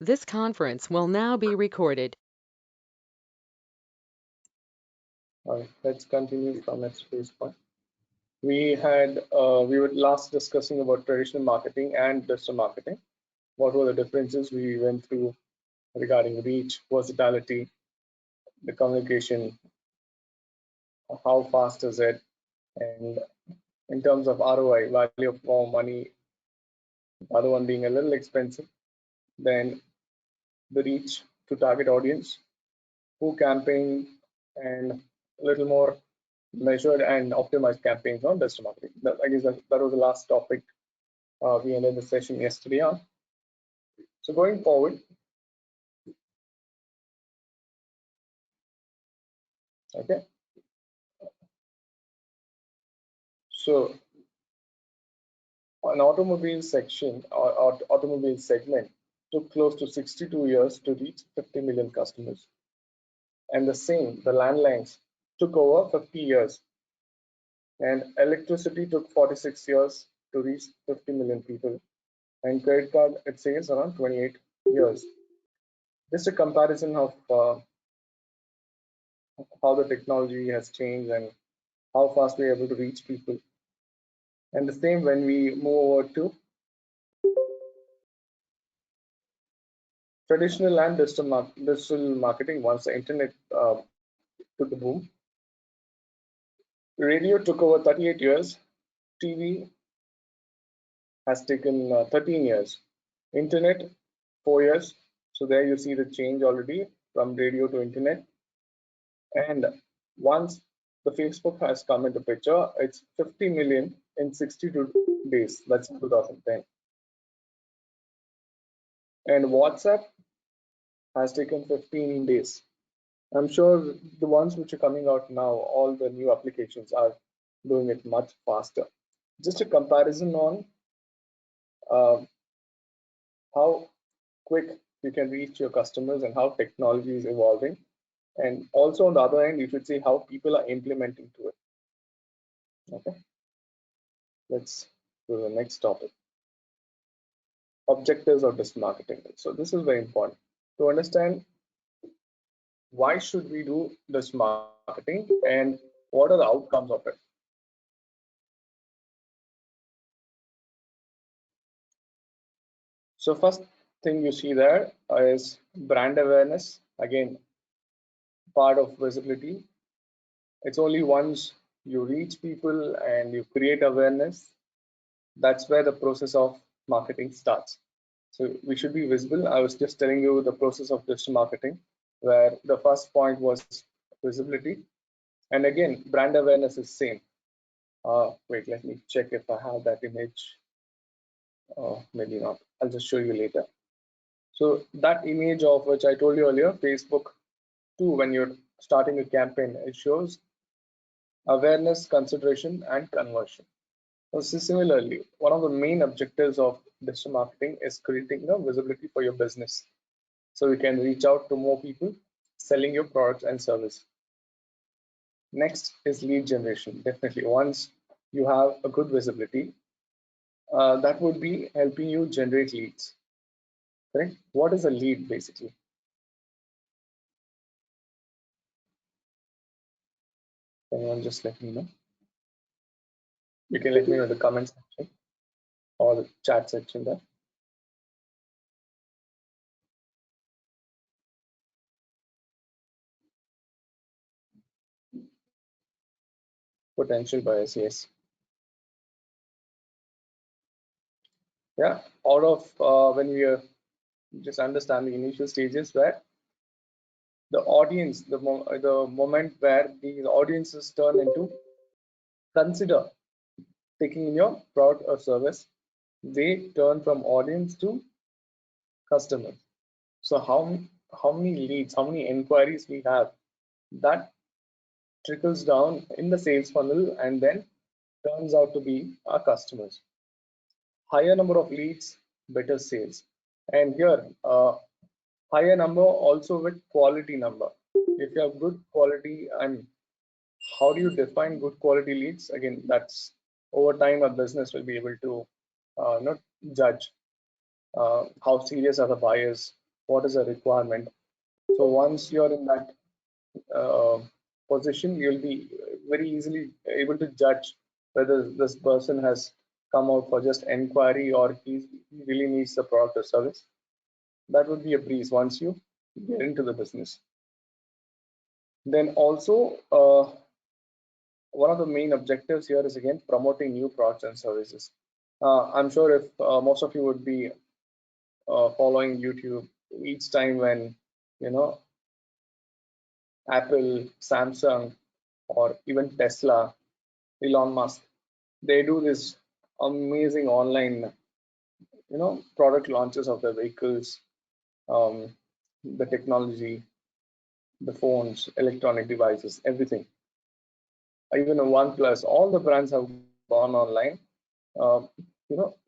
This conference will now be recorded. All right, let's continue from next point. We were last discussing about traditional marketing and digital marketing. What were the differences we went through regarding reach, versatility, the communication, how fast is it, and in terms of ROI, value of more money, the other one being a little expensive, then the reach to target audience, who campaign, and a little more measured and optimized campaigns on digital marketing. I guess that was the last topic we ended the session yesterday on. So going forward, okay. So an automobile section or automobile segment took close to 62 years to reach 50 million customers. And the landlines, took over 50 years. And electricity took 46 years to reach 50 million people. And credit card, it says around 28 years. Just a comparison of how the technology has changed and how fast we're able to reach people. And the same when we move over to traditional and digital marketing. Once the internet took a boom, radio took over 38 years, TV has taken 13 years, internet 4 years. So there you see the change already from radio to internet. And once the Facebook has come into picture, it's 50 million in 62 days. That's 2010. And WhatsApp has taken 15 days. I'm sure the ones which are coming out now, all the new applications are doing it much faster. Just a comparison on how quick you can reach your customers and how technology is evolving. And also on the other end, you should see how people are implementing to it. Okay, let's go to the next topic. Objectives of digital marketing. So this is very important to understand why should we do this marketing and what are the outcomes of it. So first thing you see there is brand awareness. Again, part of visibility. It's only once you reach people and you create awareness, that's where the process of marketing starts. So we should be visible. I was just telling you the process of digital marketing, where the first point was visibility. And again, brand awareness is same. Wait, let me check if I have that image. Maybe not. I'll just show you later. So that image of which I told you earlier, Facebook too, when you're starting a campaign, it shows awareness, consideration, and conversion. So similarly, one of the main objectives of digital marketing is creating a visibility for your business. So you can reach out to more people selling your products and service. Next is lead generation. Definitely, once you have a good visibility, that would be helping you generate leads. Correct? What is a lead basically? Anyone just let me know. You can let me know in the comment section or the chat section there. Potential buyers, yes. Yeah, out of when we just understand the initial stages where the audience, the moment where the audiences turn into consider taking in your product or service, they turn from audience to customers. So how many leads, how many inquiries we have, that trickles down in the sales funnel and then turns out to be our customers. Higher number of leads, better sales. And here, higher number also with quality number. If you have good quality, and how do you define good quality leads? Again, that's over time a business will be able to not judge how serious are the buyers, what is a requirement. So once you're in that uh, position, you'll be very easily able to judge whether this person has come out for just enquiry or he really needs the product or service. That would be a breeze once you get into the business. Then also, one of the main objectives here is again promoting new products and services. I'm sure if most of you would be following YouTube each time when you know Apple, Samsung, or even Tesla, Elon Musk, they do this amazing online product launches of their vehicles, um, the technology, the phones, electronic devices, everything. Even a OnePlus, all the brands have gone online, uh,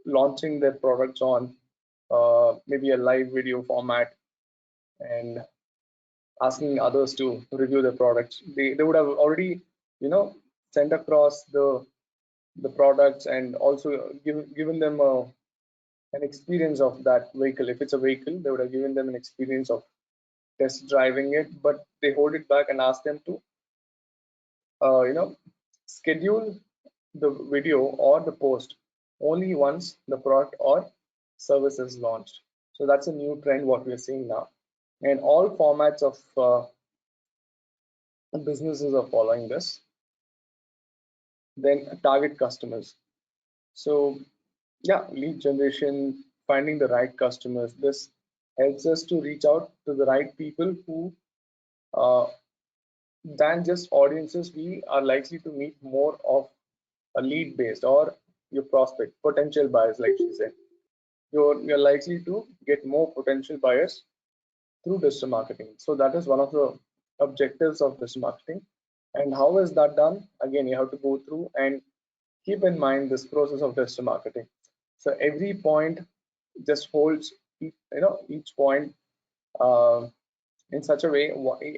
launching their products on maybe a live video format and asking others to review the products. They would have already, sent across the products and also given them an experience of that vehicle. If it's a vehicle, they would have given them an experience of test driving it, but they hold it back and ask them to, schedule the video or the post only once the product or service is launched. So that's a new trend what we're seeing now, and all formats of businesses are following this. Then target customers. So yeah, lead generation, finding the right customers. This helps us to reach out to the right people who uh, than just audiences. We are likely to meet more of a lead based or your prospect potential buyers, like she said. You're likely to get more potential buyers through digital marketing. So that is one of the objectives of digital marketing. And how is that done? Again, you have to go through and keep in mind this process of digital marketing. So every point just holds each point uh, in such a way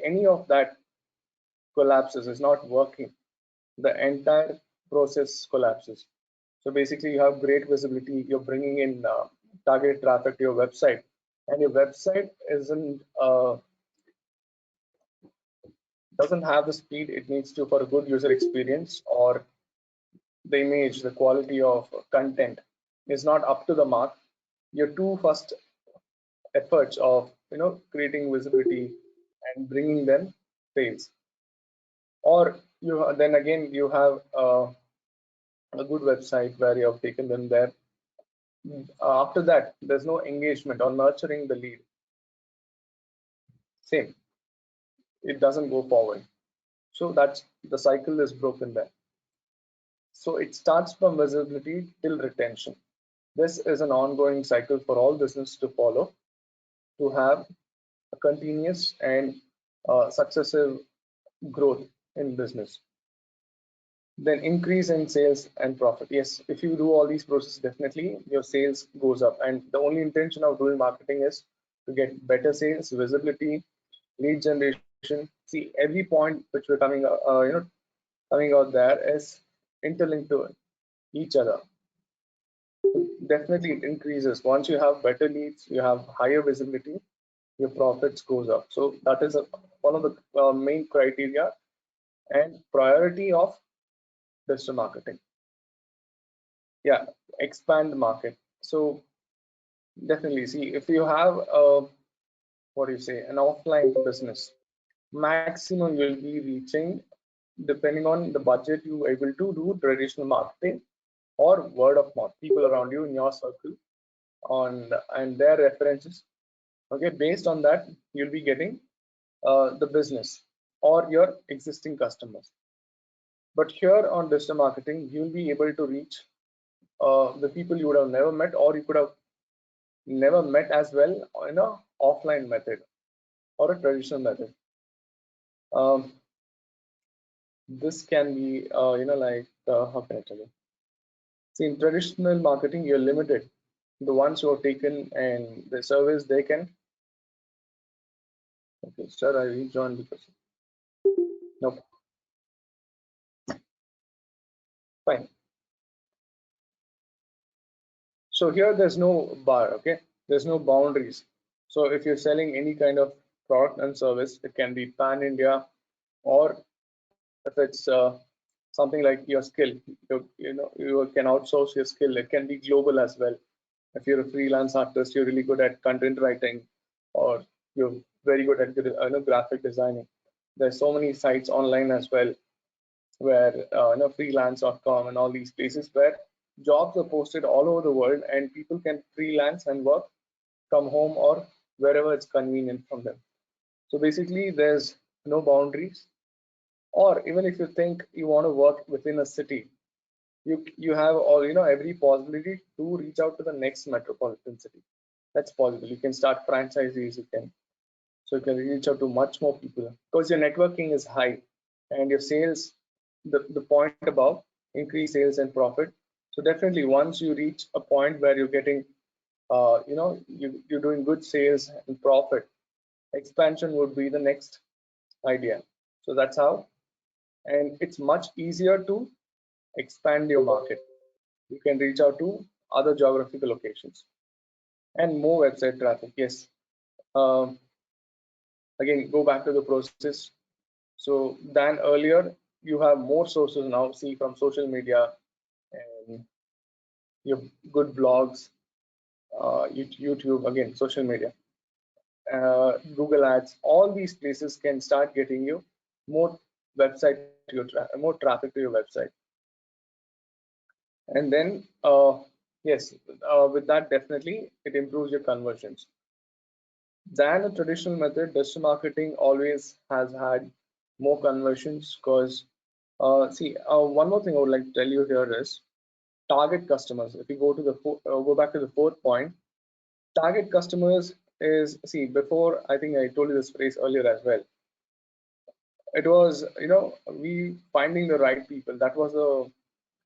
any of that collapses, is not working, the entire process collapses. So basically, you have great visibility. You're bringing in target traffic to your website, and your website isn't doesn't have the speed it needs to for a good user experience, or the image, the quality of content is not up to the mark. Your two first efforts of creating visibility and bringing them fails, or you then again you have a good website where you have taken them there. After that, there's no engagement or nurturing the lead. Same, it doesn't go forward. So that's the cycle is broken there. So it starts from visibility till retention. This is an ongoing cycle for all business to follow to have a continuous and successive growth in business. Then increase in sales and profit. Yes, if you do all these processes, definitely your sales goes up. And the only intention of doing marketing is to get better sales, visibility, lead generation. See, every point which we're coming out there is interlinked to each other. Definitely, it increases. Once you have better leads, you have higher visibility, your profits goes up. So that is one of the main criteria and priority of digital marketing. Yeah, expand the market. So definitely, see, if you have what do you say, an offline business, maximum you'll be reaching, depending on the budget, you able to do traditional marketing or word of mouth, people around you in your circle on and their references. Okay, based on that, you'll be getting the business or your existing customers. But here on digital marketing, you'll be able to reach the people you would have never met, or you could have never met as well in a offline method or a traditional method. Um, this can be, how can I tell you? See, in traditional marketing, you're limited. The ones who have taken and the service they can. Okay, sir, I rejoined because no, fine. So here there's no bar, okay? There's no boundaries. So if you're selling any kind of product and service, it can be pan India, or if it's something like your skill, you can outsource your skill. It can be global as well. If you're a freelance artist, you're really good at content writing, or you're very good at graphic designing. There's so many sites online as well, where freelance.com and all these places where jobs are posted all over the world, and people can freelance and work from home or wherever it's convenient from them. So basically, there's no boundaries. Or even if you think you want to work within a city, you have all every possibility to reach out to the next metropolitan city. That's possible. You can start franchisees. You can reach out to much more people because your networking is high, and your sales, the point above, increase sales and profit. So definitely, once you reach a point where you're getting, you're doing good sales and profit, expansion would be the next idea. So that's how, and it's much easier to expand your market. You can reach out to other geographical locations and more website traffic. Yes. Um, Again, go back to the process. So than earlier, you have more sources now. See, from social media, and you have good blogs, YouTube, again, social media, Google Ads. All these places can start getting you more more traffic to your website. And then, yes, with that, definitely it improves your conversions. Than a traditional method, digital marketing always has had more conversions because, see, one more thing I would like to tell you here is target customers. If you go to go back to the fourth point, target customers is, see, before, I think I told you this phrase earlier as well. It was, we finding the right people. That was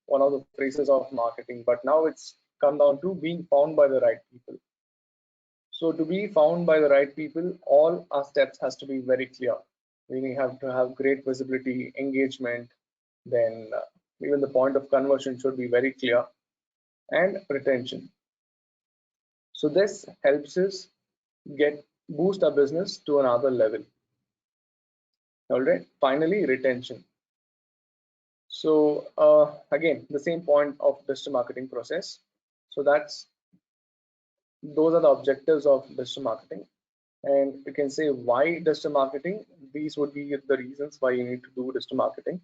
one of the phrases of marketing, but now it's come down to being found by the right people. So to be found by the right people, all our steps has to be very clear. We have to have great visibility, engagement, then even the point of conversion should be very clear, and retention. So this helps us get boost our business to another level. All right. Finally, retention. So again, the same point of digital marketing process. So those are the objectives of digital marketing. And you can say why digital marketing. These would be the reasons why you need to do digital marketing.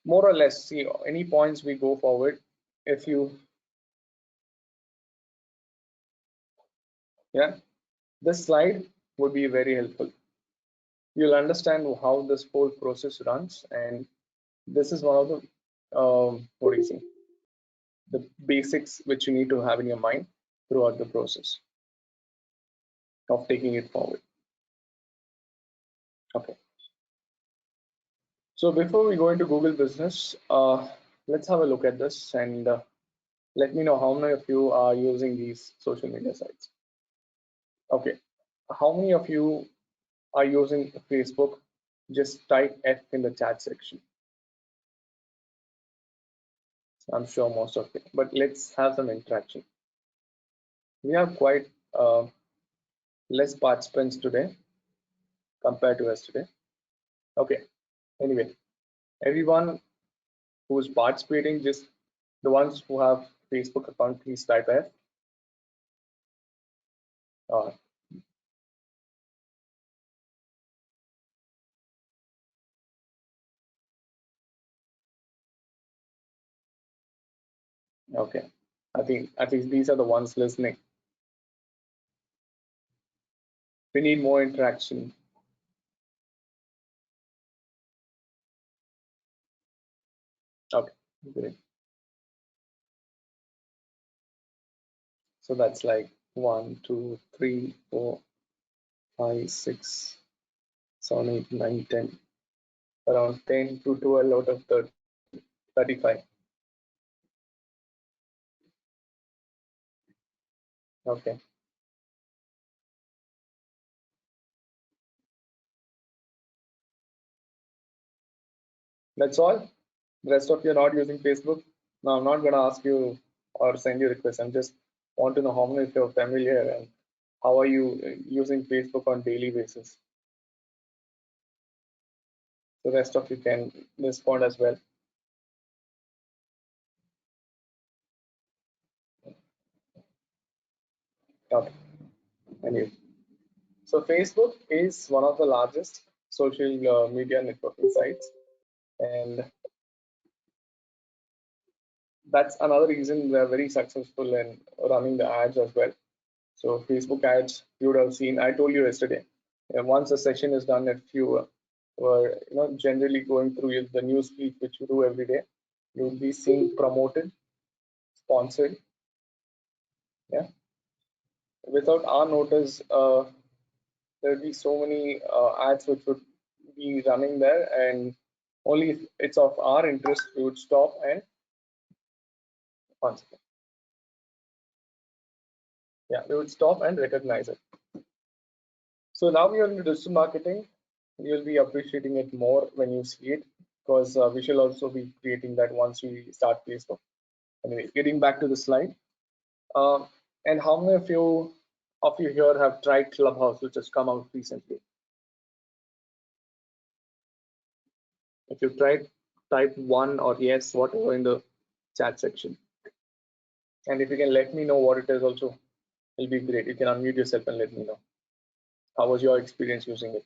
More or less, see any points we go forward. If you, yeah, this slide would be very helpful. You'll understand how this whole process runs, and this is one of the what do you say, the basics which you need to have in your mind throughout the process of taking it forward. Okay. So before we go into Google Business, let's have a look at this, and let me know how many of you are using these social media sites. Okay. How many of you are using Facebook? Just type F in the chat section. I'm sure most of it, but let's have some interaction. We have quite less participants today compared to yesterday. Okay. Anyway, everyone who's participating, just the ones who have Facebook account, please type F. Uh, okay. I think at least these are the ones listening. We need more interaction. Okay, great. So that's like 1, 2, 3, 4, 5, 6, 7, 8, 9, 10. Around 10 to 12 out of 30, 35. Okay. That's all. The rest of you are not using Facebook. Now I'm not gonna ask you or send you requests. I'm just want to know how many of you are familiar and how are you using Facebook on daily basis. The rest of you can respond as well. Okay. Anyway, so Facebook is one of the largest social media networking sites, and that's another reason they're very successful in running the ads as well. So Facebook ads, you would have seen. I told you yesterday. Once a session is done, if you were generally going through the news feed which you do every day, you will be seeing promoted, sponsored. Yeah. Without our notice, there will be so many ads which would be running there, and only if it's of our interest, we would stop and once again, yeah, we would stop and recognize it. So now we are into digital marketing. You'll be appreciating it more when you see it, because we shall also be creating that once we start Facebook. Anyway, getting back to the slide. Uh, and how many of you here have tried Clubhouse, which has come out recently? If you've tried, type one or yes, whatever in the chat section. And if you can let me know what it is also, it'll be great. You can unmute yourself and let me know. How was your experience using it?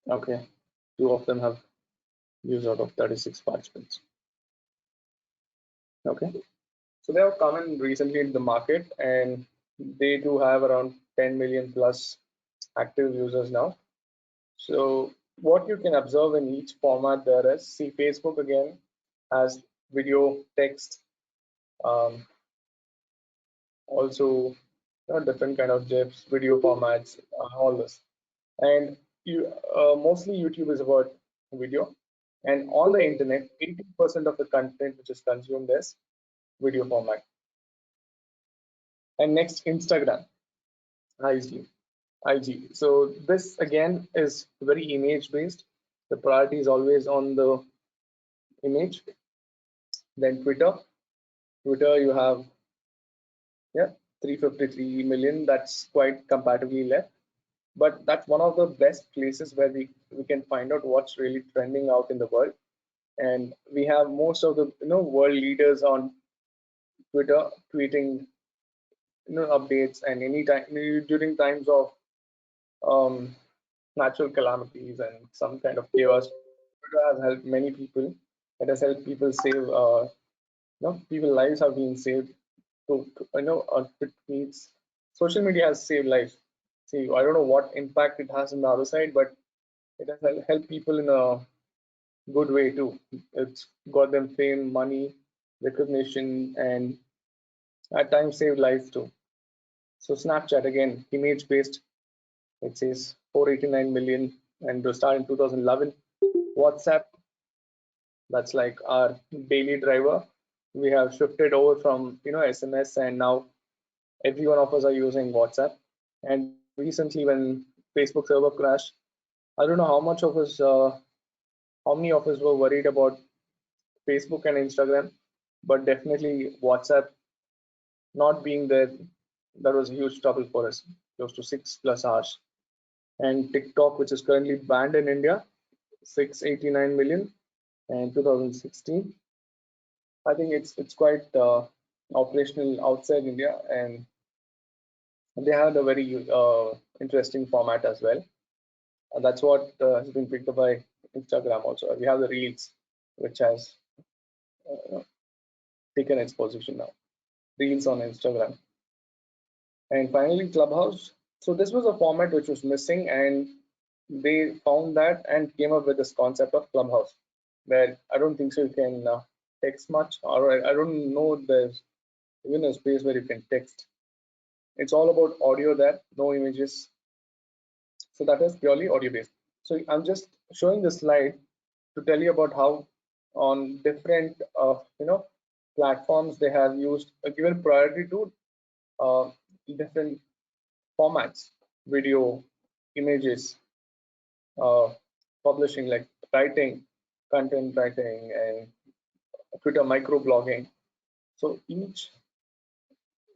Okay, 2 of them have used out of 36 participants. Okay, so they have come in recently in the market, and they do have around 10 million plus active users now. So what you can observe in each format there is, see, Facebook again has video, text, um, also different kind of GIFs, video formats, all this. And you mostly YouTube is about video, and on the internet, 80% of the content which is consumed is video format. And next, Instagram, IG. IG. So this again is very image based. The priority is always on the image. Then Twitter. Twitter, you have, yeah, 353 million. That's quite comparatively less, but that's one of the best places where we can find out what's really trending out in the world. And we have most of the world leaders on Twitter tweeting updates, and anytime during times of um, natural calamities and some kind of chaos. Twitter has helped many people. It has helped people save, people lives have been saved. On tweets, social media has saved lives. See, I don't know what impact it has on the other side, but it has helped people in a good way too. It's got them fame, money, recognition, and at times saved lives too. So Snapchat again, image based. It says 489 million, and to start in 2011. WhatsApp, that's like our daily driver. We have shifted over from SMS, and now every one of us are using WhatsApp. And recently, when Facebook server crashed, I don't know how many of us were worried about Facebook and Instagram, but definitely WhatsApp not being there, that was a huge trouble for us, close to 6+ hours. And TikTok, which is currently banned in India, 689 million, and 2016. I think it's quite operational outside India, and they had a very interesting format as well. And that's what has been picked up by Instagram also. We have the Reels, which has taken its position now. Reels on Instagram. And finally, Clubhouse. So this was a format which was missing, and they found that and came up with this concept of Clubhouse, where I don't think so you can text much, or I don't know there's even a space where you can text. It's all about audio there, no images. So that is purely audio based. So I'm just showing this slide to tell you about how on different platforms they have used given priority to uh, different formats, video, images, publishing, like writing, content writing, and Twitter microblogging. So each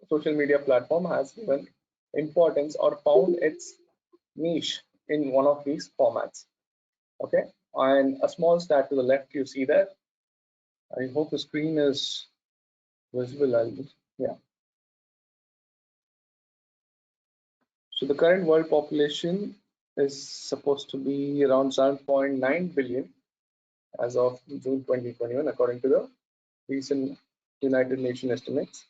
social media platform has given importance or found its niche in one of these formats. Okay, and a small stat to the left, you see that. I hope the screen is visible. Yeah. So the current world population is supposed to be around 7.9 billion as of June 2021, according to the recent United Nations estimates.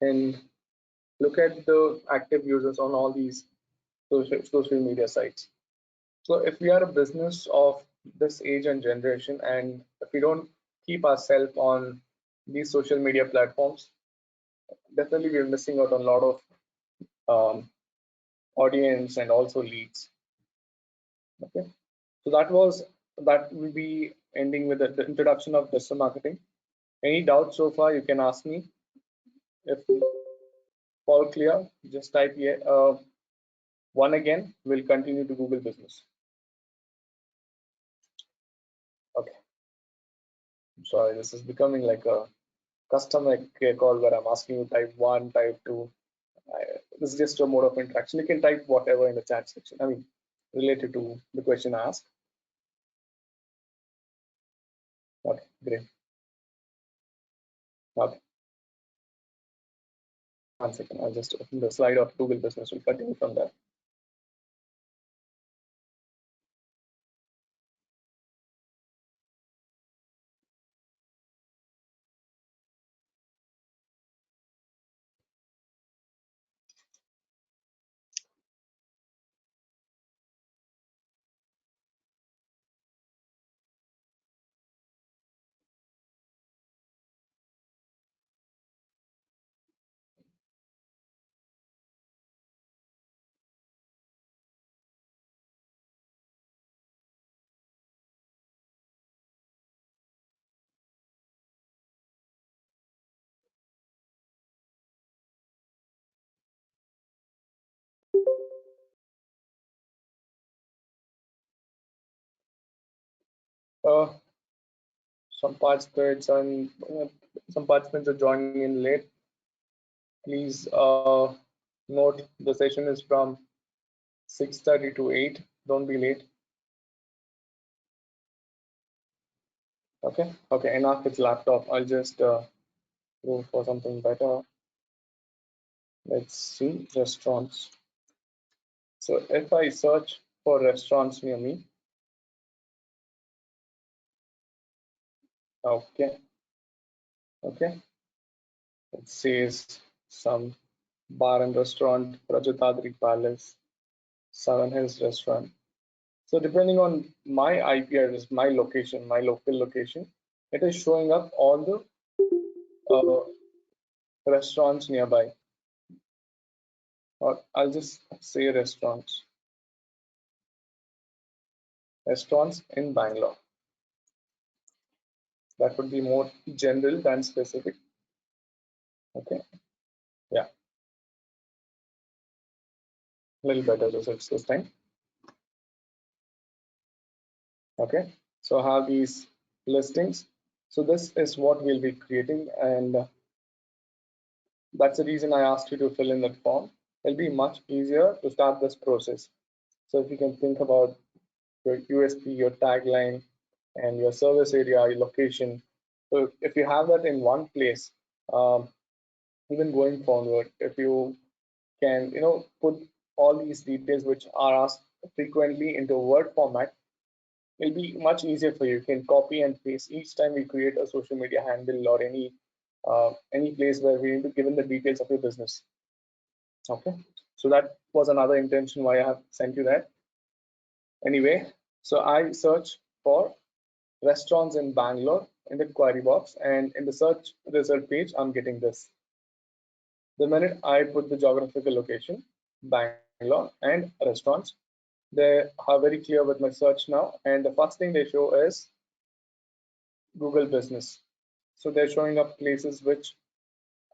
And look at the active users on all these social media sites. So if we are a business of this age and generation, and if we don't keep ourselves on these social media platforms, definitely we're missing out on a lot of um, audience and also leads. Okay, so that will be ending with the introduction of digital marketing. Any doubts so far, you can ask me. If all clear, just type here one again. We'll continue to Google business. Okay, I'm sorry, this is becoming like a customer care call where I'm asking you type one, type two. This is just a mode of interaction. You can type whatever in the chat section. I mean, related to the question asked. Okay, great. Okay, 1 second. I'll just open the slide of Google Business. We'll continue from there. Uh, some participants and some participants are joining in late. Please note the session is from 6:30 to 8. Don't be late. Okay, enough with laptop. I'll just go for something better. Let's see, restaurants. So if I search for restaurants near me, okay, it says some bar and restaurant, Rajatadri Palace, Seven Hills Restaurant. So depending on my IP address, my location, my local location, it is showing up all the restaurants nearby. Or I'll just say restaurants in Bangalore. That would be more general than specific. Okay, yeah, a little better results this time. Okay, so I have these listings. So this is what we'll be creating, and that's the reason I asked you to fill in that form. It'll be much easier to start this process. So if you can think about your USP, your tagline, and your service area, your location. So if you have that in one place, even going forward, if you can, put all these details which are asked frequently into Word format, it'll be much easier for you. You can copy and paste each time we create a social media handle or any place where we need to give in the details of your business. Okay, so that was another intention why I have sent you that. Anyway, so I search for restaurants in Bangalore in the query box, and in the search result page, I'm getting this. The minute I put the geographical location, Bangalore, and restaurants, they are very clear with my search now. And the first thing they show is Google Business. So they're showing up places which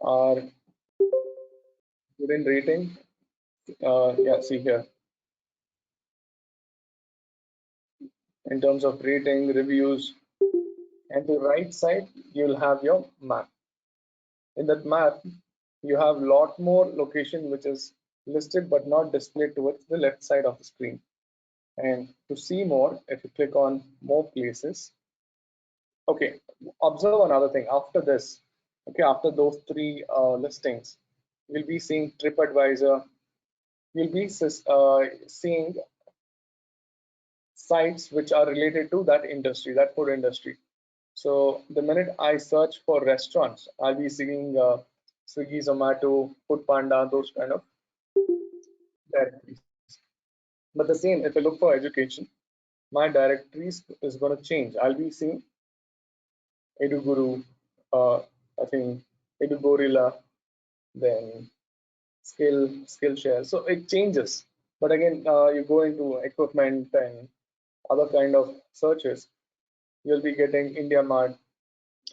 are good in rating. Yeah, see here. in terms of rating, reviews, and to the right side you'll have your map. In that map you have a lot more location which is listed but not displayed towards the left side of the screen. And to see more, if you click on more places, okay, observe another thing. After this, okay, after those three listings, you'll be seeing TripAdvisor, you'll be seeing sites which are related to that industry, that food industry. So the minute I search for restaurants, I'll be seeing Swiggy, Zomato, Food Panda, those kind of directories. But the same, if I look for education, my directories is going to change. I'll be seeing EduGuru, I think EduGorilla, then Skillshare. So it changes. But again, you go into equipment and other kind of searches, you'll be getting India Mart.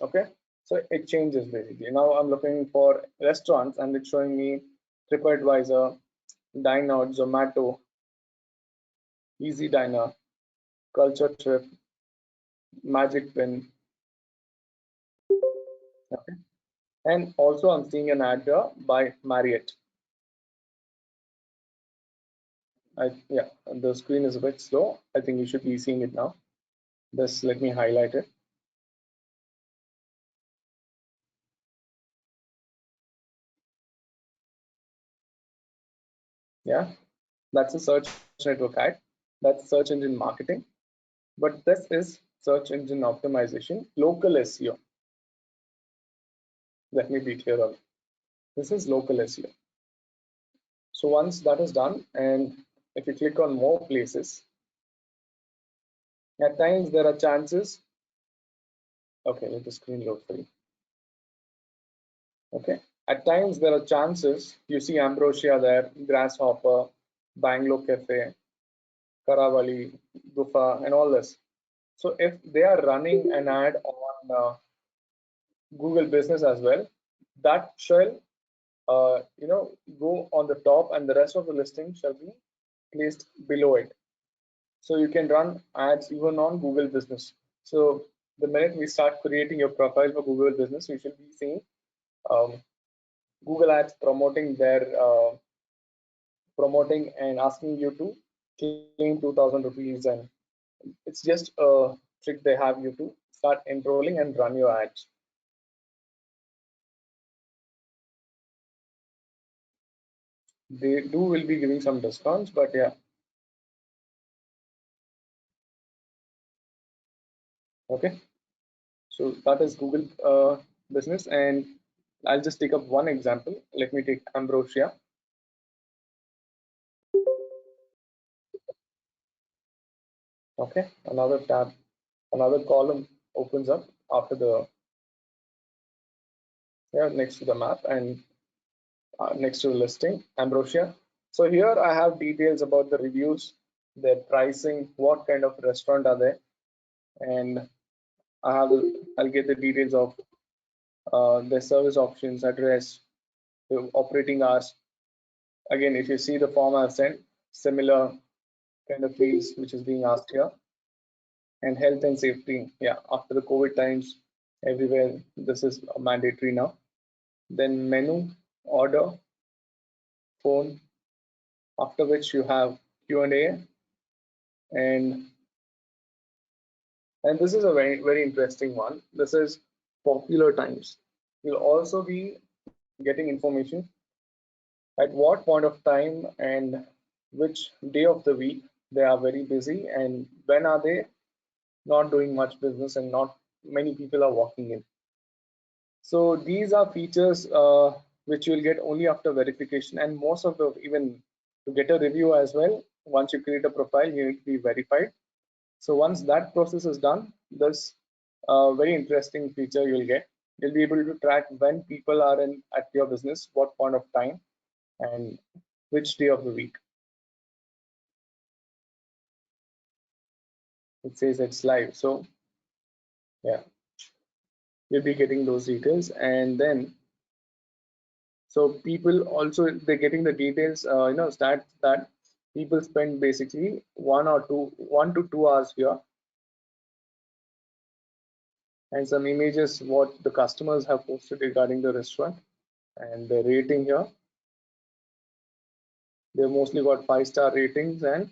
Okay, so it changes basically. Now I'm looking for restaurants and it's showing me TripAdvisor, Dine Out, Zomato, Easy Diner, Culture Trip, Magic Pin. Okay. And also I'm seeing an ad here by Marriott. Yeah, the screen is a bit slow. I think you should be seeing it now. Just let me highlight it. Yeah, that's a search network ad. That's search engine marketing. But this is search engine optimization, local SEO. Let me be clear on it. This is local SEO. So once that is done, and if you click on more places, at times there are chances. Okay, let the screen load for you. Okay, at times there are chances. You see Ambrosia there, Grasshopper, Bangalore Cafe, Karavali, Gufa, and all this. So if they are running an ad on Google Business as well, that shall go on the top, and the rest of the listing shall be placed below it. So you can run ads even on Google Business. So the minute we start creating your profile for Google Business, you should be seeing um, Google Ads promoting and asking you to claim 2,000 rupees, and it's just a trick they have you to start enrolling and run your ads. They do will be giving some discounts, but yeah. Okay, so that is Google Business, and I'll just take up one example. Let me take Ambrosia. Okay, another tab, another column opens up after the next to the map and next to the listing, Ambrosia. So here I have details about the reviews, their pricing, what kind of restaurant are they, and I'll get the details of their service options, address, the operating hours. Again, if you see the form I've sent, similar kind of fields which is being asked here. And health and safety, yeah, after the COVID times, everywhere this is mandatory now. Then menu, order, phone, after which you have Q&A, and this is a very interesting one. This is popular times. You'll also be getting information at what point of time and which day of the week they are very busy, and when are they not doing much business and not many people are walking in. So these are features which you will get only after verification, and most of the, even to get a review as well, once you create a profile you need to be verified. So once that process is done, this very interesting feature you'll get. You'll be able to track when people are in at your business, what point of time, and which day of the week. It says it's live, so yeah, you'll be getting those details. And then so people also, they're getting the details, stats that people spend basically 1 to 2 hours here and some images what the customers have posted regarding the restaurant and the rating here. They've mostly got 5-star ratings, and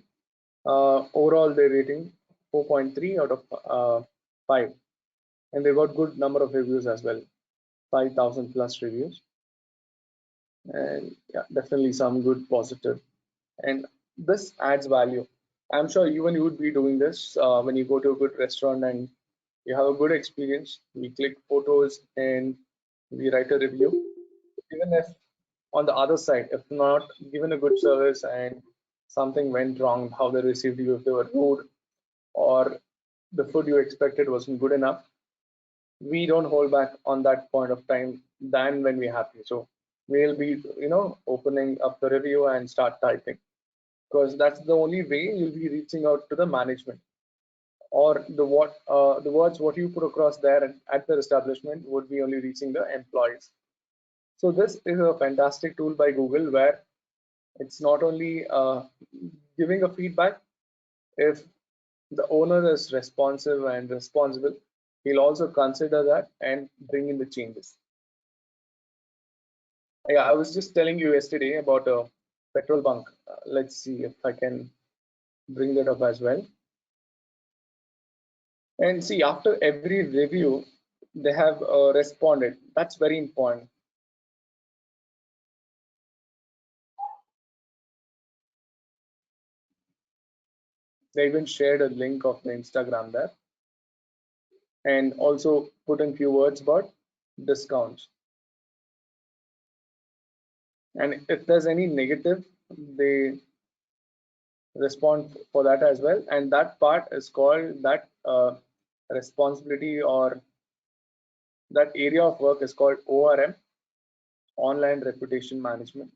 overall they're rating 4.3 out of 5, and they got good number of reviews as well, 5,000 plus reviews, and yeah, definitely some good positive, and this adds value. I'm sure even you would be doing this when you go to a good restaurant and you have a good experience. We click photos and we write a review, even if on the other side, if not given a good service and something went wrong, how they received you, if they were rude or the food you expected wasn't good enough, we don't hold back on that point of time than when we're happy. So we'll be, opening up the review and start typing, because that's the only way you'll be reaching out to the management, or the words what you put across there at the establishment would be only reaching the employees. So this is a fantastic tool by Google, where it's not only giving a feedback. If the owner is responsive and responsible, he'll also consider that and bring in the changes. Yeah, I was just telling you yesterday about a petrol bunk. Let's see if I can bring that up as well. And see, after every review, they have responded. That's very important. They even shared a link of the Instagram there, and also put in few words about discounts. And if there's any negative, they respond for that as well. And that part is called that responsibility, or that area of work is called ORM, online reputation management.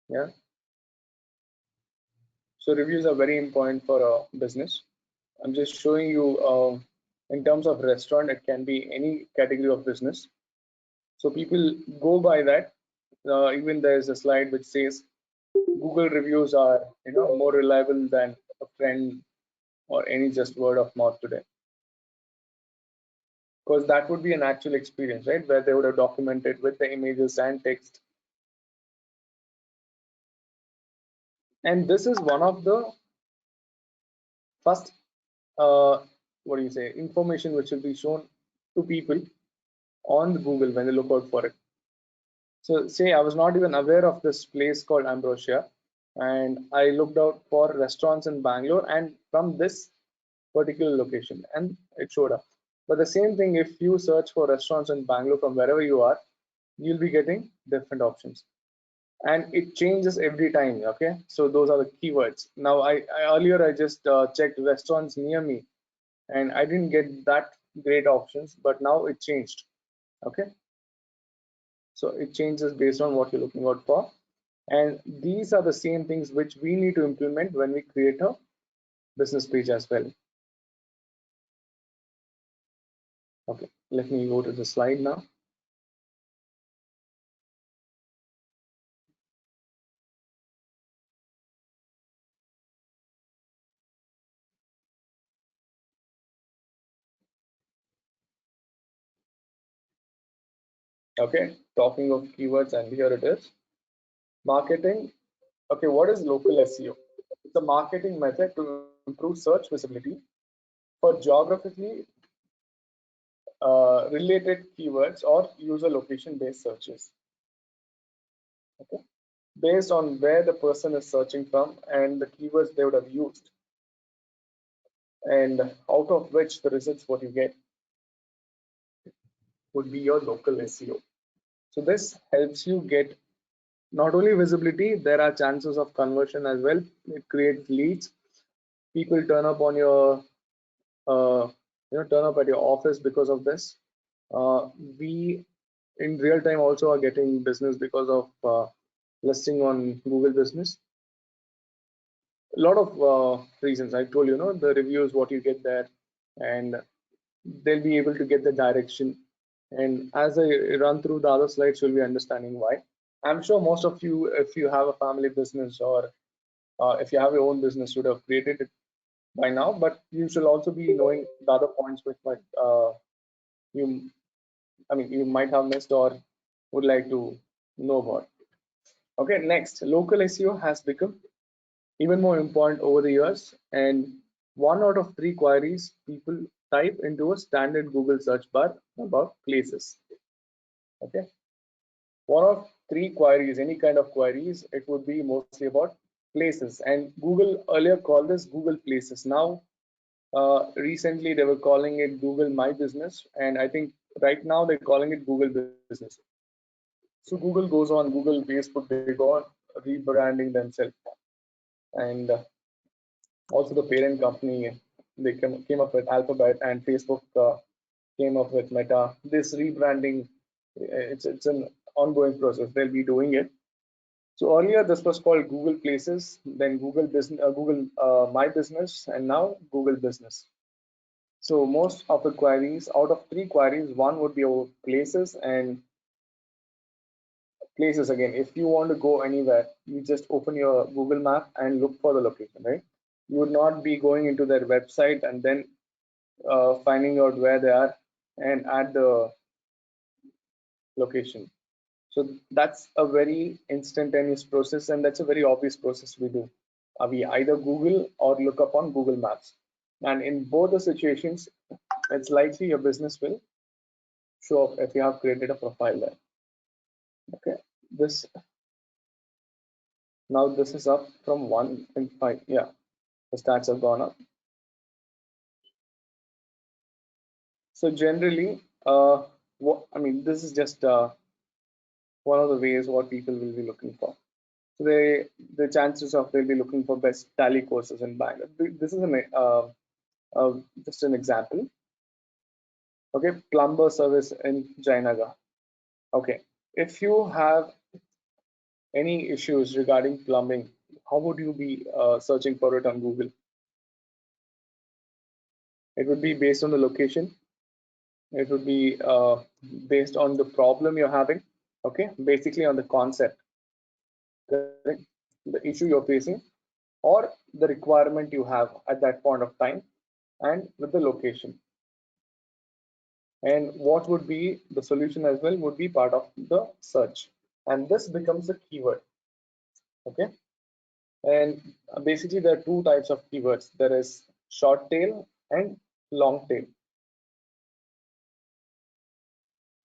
Yeah. So reviews are very important for a business. I'm just showing you in terms of restaurant, it can be any category of business. So people go by that. Even there's a slide which says Google reviews are more reliable than a friend or any just word of mouth today, because that would be an actual experience, right, where they would have documented with the images and text. And this is one of the first what do you say, information which will be shown to people on Google when they look out for it. So say I was not even aware of this place called Ambrosia, and I looked out for restaurants in Bangalore and from this particular location, and it showed up. But the same thing, if you search for restaurants in Bangalore from wherever you are, you'll be getting different options, and it changes every time. Okay, so those are the keywords. Now I earlier I just checked restaurants near me, and I didn't get that great options, but now it changed. Okay, so it changes based on what you're looking out for, and these are the same things which we need to implement when we create a business page as well. Okay, let me go to the slide now. Okay, talking of keywords, and here it is. Marketing. Okay, what is local SEO? It's a marketing method to improve search visibility for geographically related keywords or user location based searches. Okay, based on where the person is searching from and the keywords they would have used, and out of which the results what you get would be your local SEO. So this helps you get not only visibility, there are chances of conversion as well. It creates leads. People turn up on your turn up at your office because of this. We in real time also are getting business because of listing on Google Business. A lot of reasons. I told the reviews what you get there, and they'll be able to get the direction. And as I run through the other slides, you'll be understanding why. I'm sure most of you, if you have a family business or If you have your own business, you would have created it by now, but you should also be knowing the other points which might you you might have missed or would like to know about. Okay, next, local SEO has become even more important over the years, and 1 out of 3 queries people type into a standard Google search bar about places. Okay, 1 of 3 queries, any kind of queries, it would be mostly about places. And Google earlier called this Google Places. Now, recently they were calling it Google My Business, and I think right now they're calling it Google Business. So Google goes on, Google, Facebook, they go on rebranding themselves, and also the parent company, they came up with Alphabet, and Facebook came up with Meta. This rebranding, it's an ongoing process. They'll be doing it. So earlier this was called Google Places, then Google Business, Google My Business, and now Google Business. So most of the queries, out of 3 queries, one would be about places. And places, again, if you want to go anywhere, you just open your Google map and look for the location, right? You would not be going into their website and then finding out where they are and add the location. So that's a very instantaneous process, and that's a very obvious process we do. We either Google or look up on Google Maps. And in both the situations, it's likely your business will show up if you have created a profile there. Okay, this now this is up from 1 and 5. Yeah, the stats have gone up. So generally, this is just one of the ways what people will be looking for. So the chances of they'll be looking for best tally courses in Bangalore. This is just an example. Okay, plumber service in Jainaga. Okay, if you have any issues regarding plumbing, how would you be searching for it on Google? It would be based on the location. It would be based on the problem you're having. Okay, basically on the concept, correct? The issue you're facing, or the requirement you have at that point of time, and with the location. And what would be the solution as well would be part of the search. And this becomes a keyword. Okay. And basically there are 2 types of keywords. There is short tail and long tail.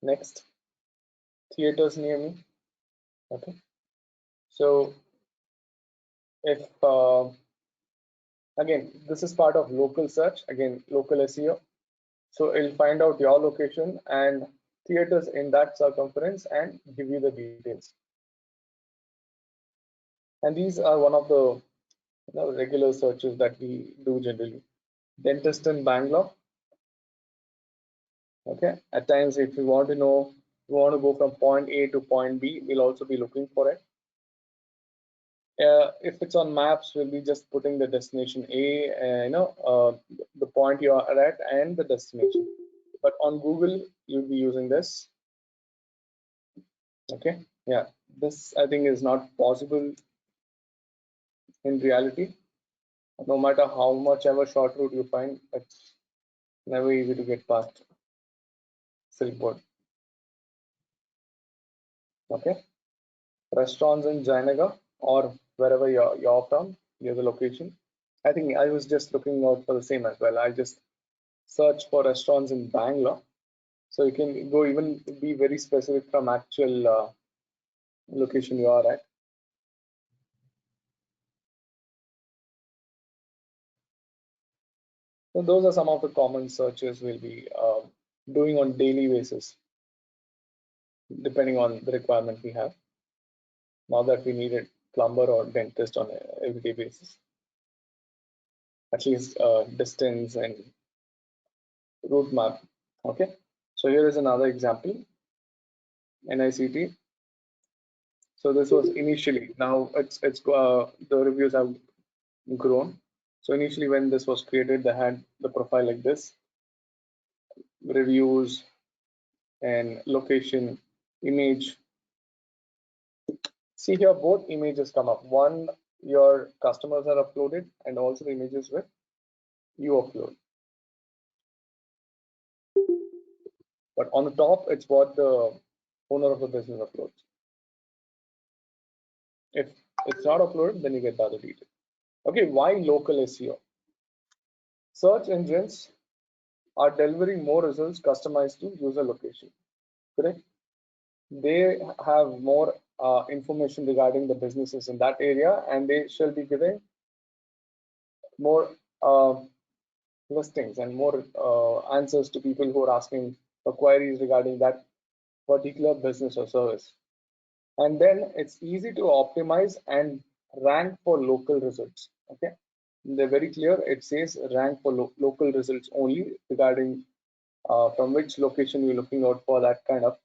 Next, theaters near me. Okay. So if again, this is part of local search, again, local SEO. So it'll find out your location and theaters in that circumference and give you the details. And these are one of the regular searches that we do generally. Dentist in Bangalore. Okay. At times, if you want to know, you want to go from point A to point B, we'll also be looking for it. If it's on maps, we'll be just putting the destination A, the point you are at and the destination. But on Google, you'll be using this. Okay. Yeah. This, I think, is not possible in reality. No matter how much ever short route you find, it's never easy to get past Silkboard. Okay. Restaurants in Jainaga or wherever you're from, near the location. I think I was just looking out for the same as well. I just search for restaurants in Bangalore. So you can go even be very specific from actual location you are at. So those are some of the common searches we'll be doing on daily basis, depending on the requirement we have. Now that we need a plumber or dentist on an everyday basis, at least distance and route map. Okay, so here is another example. NICT. So this was initially. Now it's the reviews have grown. So initially when this was created, they had the profile like this, reviews and location, image. See here, both images come up. One your customers are uploaded and also the images which you upload. But on the top, it's what the owner of the business uploads. If it's not uploaded, then you get the other details. Okay, why local SEO? Search engines are delivering more results customized to user location. Correct? They have more information regarding the businesses in that area, and they shall be giving more listings and more answers to people who are asking for queries regarding that particular business or service. And then it's easy to optimize and rank for local results. Okay, they're very clear. It says rank for local results only regarding from which location you're looking out for that kind of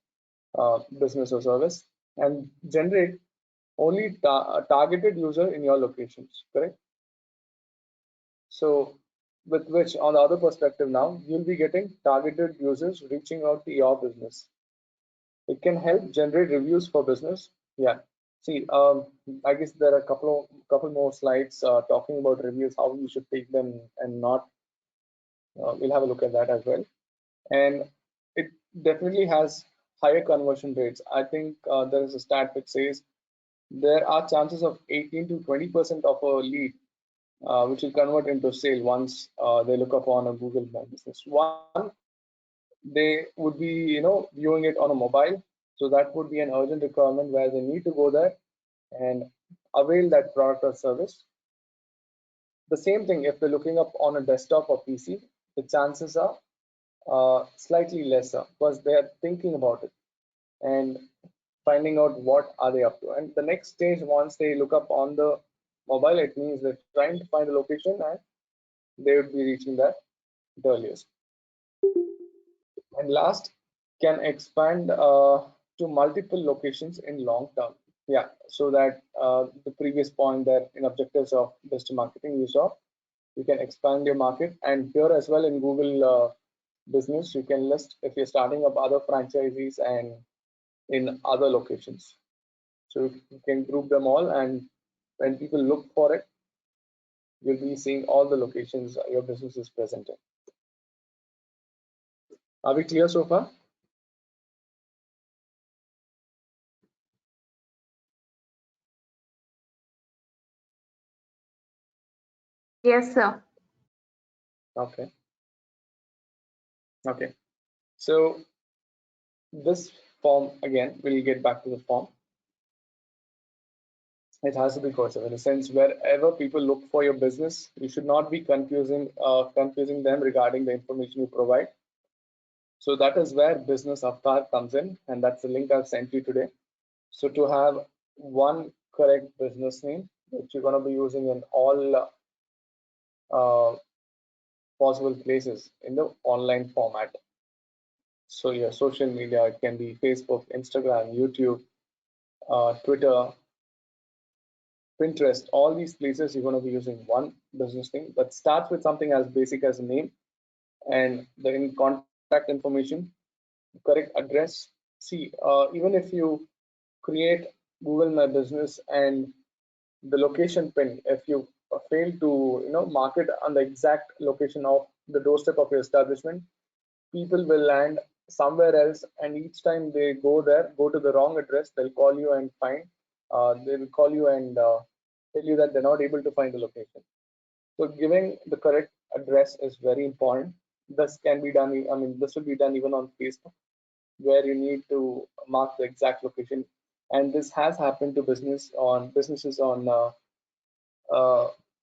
business or service, and generate only targeted user in your locations. Correct. So with which, on the other perspective, now you'll be getting targeted users reaching out to your business. It can help generate reviews for business. Yeah. See, I guess there are a couple more slides talking about reviews, how you should take them and not. We'll have a look at that as well. And it definitely has higher conversion rates. I think there is a stat which says there are chances of 18 to 20% of a lead which will convert into sale once they look upon a Google My Business. One, they would be viewing it on a mobile, so that would be an urgent requirement where they need to go there and avail that product or service. The same thing if they're looking up on a desktop or PC, the chances are slightly lesser because they're thinking about it and finding out what are they up to. And the next stage, once they look up on the mobile, it means they're trying to find a location and they would be reaching that the earliest. And last, can expand to multiple locations in long term. Yeah, so that the previous point that in objectives of digital marketing you saw, you can expand your market. And here as well in Google business, you can list if you're starting up other franchisees and in other locations. So you can group them all, and when people look for it, you'll be seeing all the locations your business is present in. Are we clear so far? Yes, sir. Okay. Okay. So this form, again, we'll get back to the form. It has to be cohesive in a sense wherever people look for your business, you should not be confusing them regarding the information you provide. So that is where business avatar comes in, and that's the link I've sent you today. So to have one correct business name, which you're going to be using in all possible places in the online format. So your social media, it can be Facebook, Instagram, YouTube, Twitter, Pinterest, all these places you're going to be using one business name that starts with something as basic as a name and the contact information, correct address. See, even if you create Google My Business and the location pin, if you fail to mark it on the exact location of the doorstep of your establishment, people will land somewhere else, and each time they go to the wrong address, they'll call you and they will call you and tell you that they're not able to find the location. So giving the correct address is very important. This can be done, I mean, this will be done even on Facebook, where you need to mark the exact location. And this has happened to businesses on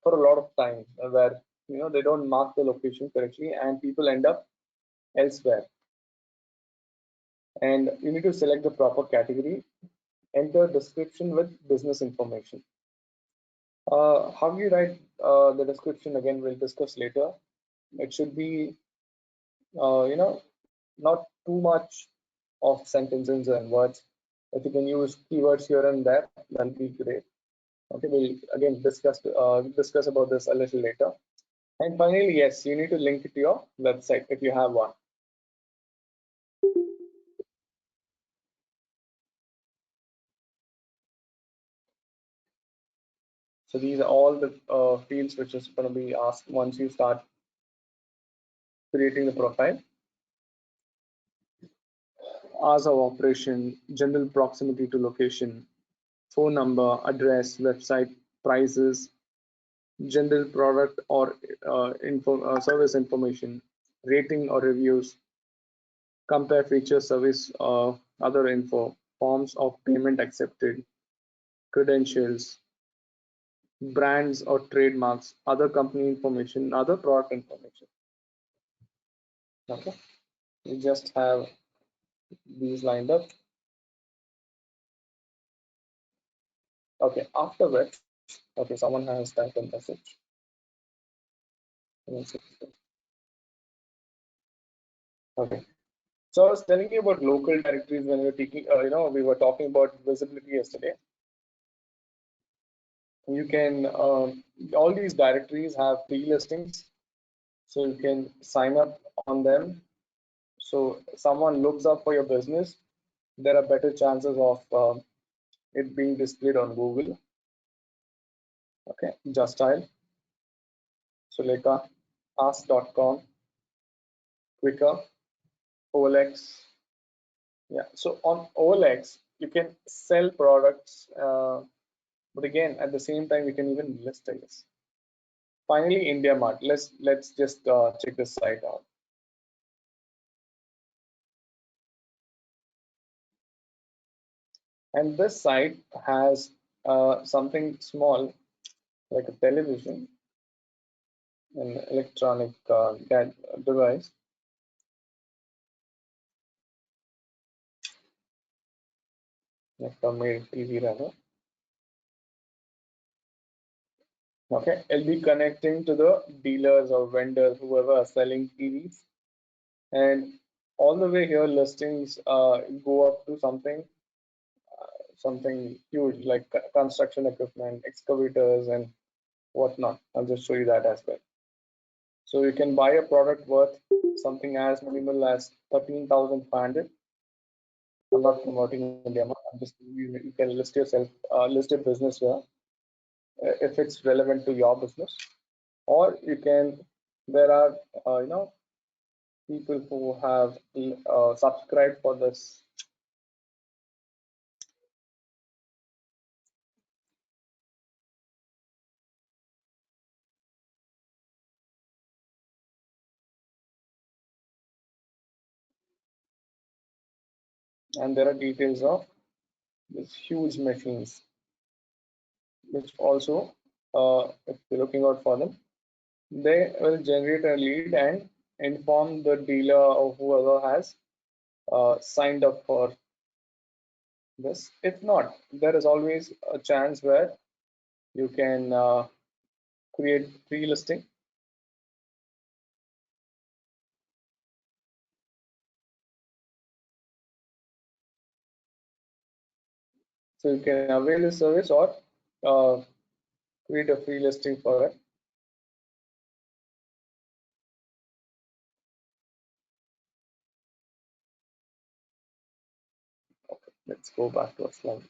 for a lot of time, where they don't mark the location correctly and people end up elsewhere. And you need to select the proper category, enter description with business information. How you write the description, again, we'll discuss later. It should be, not too much of sentences and words. If you can use keywords here and there, that'll be great. Okay, we'll again discuss about this a little later. And finally, yes, you need to link it to your website if you have one. So these are all the fields which is going to be asked once you start creating the profile. Hours of operation, general proximity to location, phone number, address, website, prices, general product or service information, rating or reviews, compare feature service, other info, forms of payment accepted, credentials, brands or trademarks, other company information, other product information. Okay, you just have these lined up. Okay, after which, okay, someone has typed a message. Okay, so I was telling you about local directories when we were taking, we were talking about visibility yesterday. You can, all these directories have pre-listings, so you can sign up on them. So someone looks up for your business, there are better chances of it being displayed on Google. Okay, Justile, Suleka, Ask.com, Quicker, OLX. Yeah, so on OLX, you can sell products, but again, at the same time, you can even list, I guess. Finally, India Mart. Let's just check this site out. And this site has something small like a television, an electronic device. Like a made TV rather. Okay, it'll be connecting to the dealers or vendors, whoever are selling TVs. And all the way here, listings go up to something huge like construction equipment, excavators, and whatnot. I'll just show you that as well. So you can buy a product worth something as minimal as 13,500. I'm not promoting India. I'm just you can list yourself, list your business here if it's relevant to your business, or you can. There are people who have subscribed for this. And there are details of these huge machines, which also, if you're looking out for them, they will generate a lead and inform the dealer or whoever has signed up for this. If not, there is always a chance where you can create pre-listing. So you can avail the service or uh, create a free listing for it. Okay, let's go back to our slide.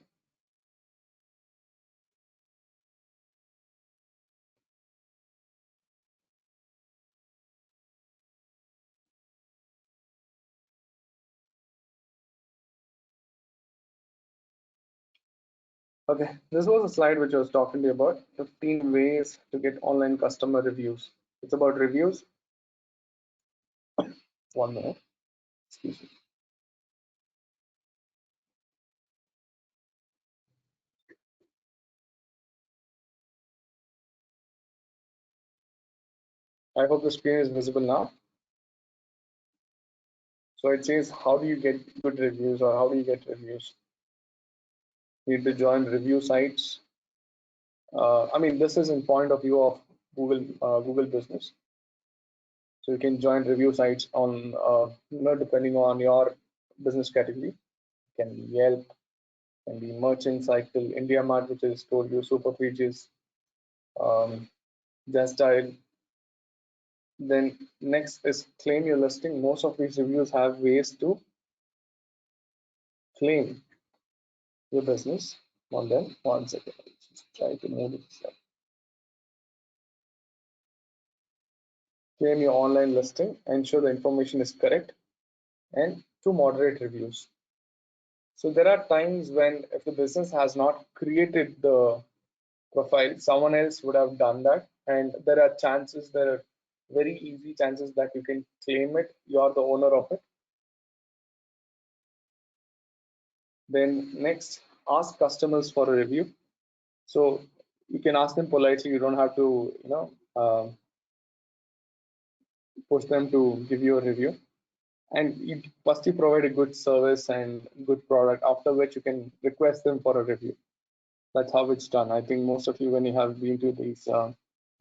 Okay, this was a slide which I was talking to you about 15 ways to get online customer reviews. It's about reviews. One minute. Excuse me. I hope the screen is visible now. So it says, how do you get good reviews or how do you get reviews? You need to join review sites. I mean, this is in point of view of Google business. So you can join review sites on, depending on your business category. It can be Yelp, can be Merchant Cycle, India Mart, which is told you, Super Pages, Just Dial. Then next is claim your listing. Most of these reviews have ways to claim your business on them. One second, let's just try to move it. claim your online listing, ensure the information is correct, and to moderate reviews. So there are times when if the business has not created the profile, someone else would have done that, and there are chances, there are very easy chances that you can claim it, you are the owner of it. Then next, ask customers for a review. So you can ask them politely, you don't have to push them to give you a review. And you first you provide a good service and good product, after which you can request them for a review. That's how it's done. I think most of you, when you have been to these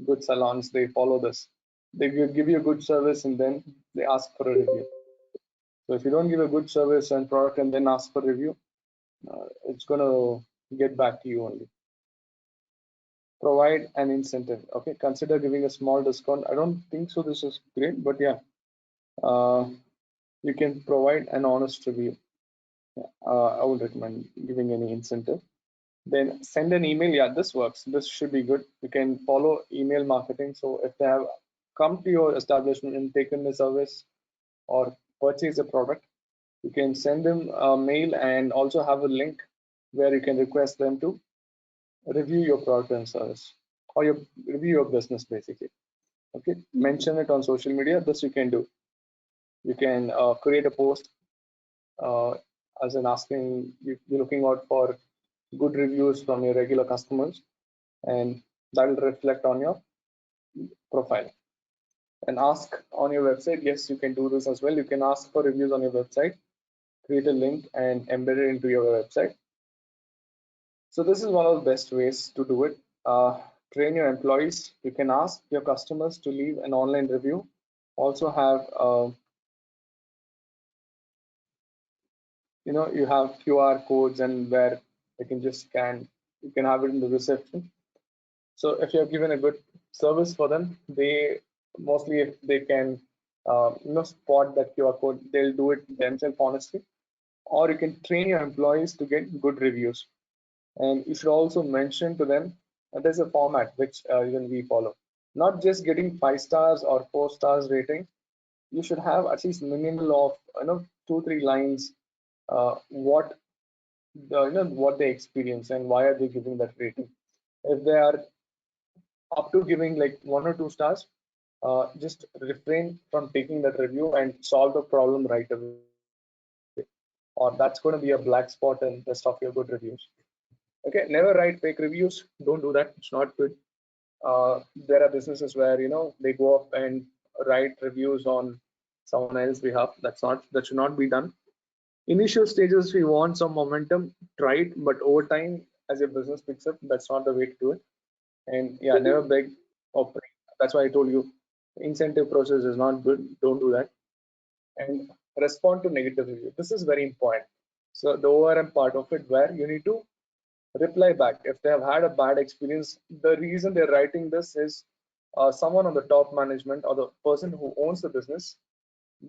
good salons, they follow this. They give you a good service and then they ask for a review. So if you don't give a good service and product and then ask for review, it's going to get back to you only. Provide an incentive. Okay, consider giving a small discount. I don't think so this is great, but yeah, you can provide an honest review. I would recommend giving any incentive. Then send an email. Yeah, this works. This should be good. You can follow email marketing. So if they have come to your establishment and taken the service or purchase a product, you can send them a mail and also have a link where you can request them to review your product and service, or your review your business basically. Okay, mention it on social media. This you can do. You can create a post uh, as an asking, you're looking out for good reviews from your regular customers, and that will reflect on your profile. And ask on your website. Yes, you can do this as well. You can ask for reviews on your website, create a link and embed it into your website. So this is one of the best ways to do it. Train your employees. You can ask your customers to leave an online review. Also have you have QR codes and where they can just scan. You can have it in the reception. So if you have given a good service for them, they mostly, if they can spot that QR code, they'll do it themselves honestly. Or you can train your employees to get good reviews. And you should also mention to them that there's a format which even we follow. Not just getting 5 stars or 4 stars rating. You should have at least minimal of 2-3 lines what what they experience and why are they giving that rating. If they are up to giving like 1 or 2 stars, just refrain from taking that review and solve the problem right away, or that's going to be a black spot in the rest of your good reviews. Okay, never write fake reviews. Don't do that. It's not good. There are businesses where they go up and write reviews on someone else's behalf. That should not be done. Initial stages, if you want some momentum, try it, but over time, as your business picks up, that's not the way to do it. And yeah, never beg or pray. That's why I told you, incentive process is not good. Don't do that. And respond to negative review. This is very important. So the ORM part of it, where you need to reply back if they have had a bad experience. The reason they're writing this is someone on the top management or the person who owns the business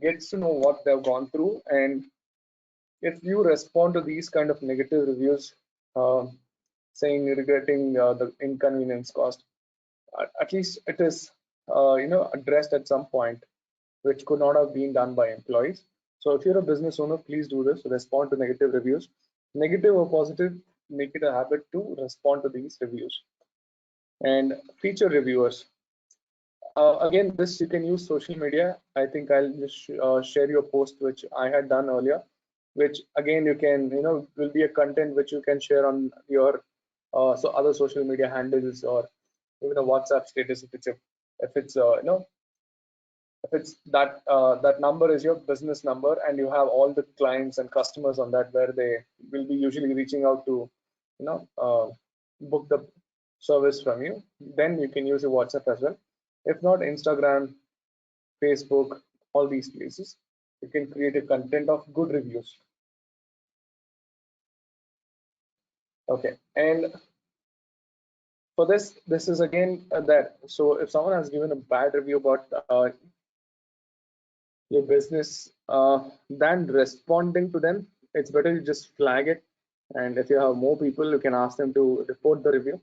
gets to know what they've gone through, and if you respond to these kind of negative reviews, uh, saying regretting the inconvenience cost, at least it is addressed at some point, which could not have been done by employees. So if you're a business owner, please do this. Respond to negative reviews, negative or positive. Make it a habit to respond to these reviews. And feature reviewers. Again, this you can use social media. I think I'll just share your post which I had done earlier, which again you can will be a content which you can share on your so other social media handles, or even a WhatsApp status if it's if it's that that number is your business number and you have all the clients and customers on that, where they will be usually reaching out to book the service from you, then you can use your WhatsApp as well. If not, Instagram, Facebook, all these places, you can create a content of good reviews. Okay, and for this is again that, so if someone has given a bad review about your business, than responding to them, it's better you just flag it. And if you have more people, you can ask them to report the review.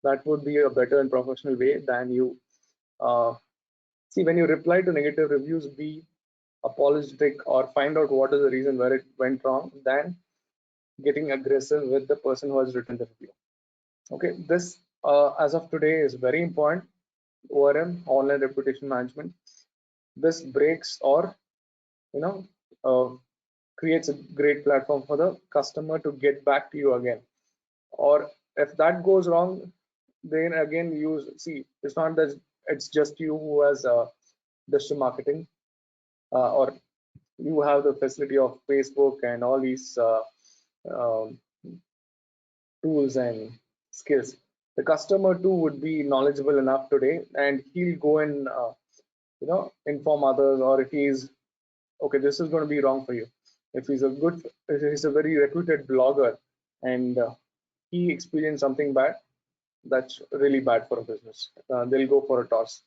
That would be a better and professional way than you See, when you reply to negative reviews, be apologetic or find out what is the reason where it went wrong than getting aggressive with the person who has written the review. Okay, this as of today is very important. ORM, online reputation management. This breaks or you know uh, creates a great platform for the customer to get back to you again. Or if that goes wrong, then again use, see, it's not that it's just you who has digital marketing, or you have the facility of Facebook and all these um, tools and skills. The customer too would be knowledgeable enough today, and he'll go and inform others. Or if he's okay, this is going to be wrong for you. If he's a very reputed blogger and he experienced something bad, that's really bad for a business. They'll go for a toss.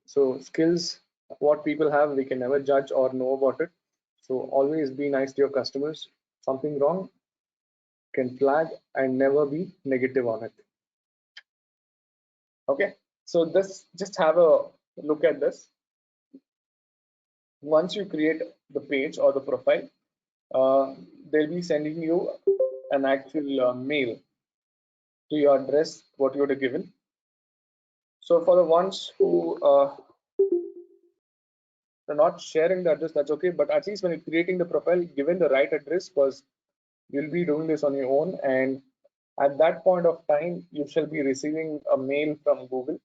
So skills, what people have, we can never judge or know about it. So always be nice to your customers. Something wrong, can flag and never be negative on it. Okay, so this, just have a look at this. Once you create the page or the profile, they'll be sending you an actual mail to your address what you would have given. So for the ones who are not sharing the address, that's okay, but at least when you're creating the profile, given the right address, because you'll be doing this on your own, and at that point of time you shall be receiving a mail from Google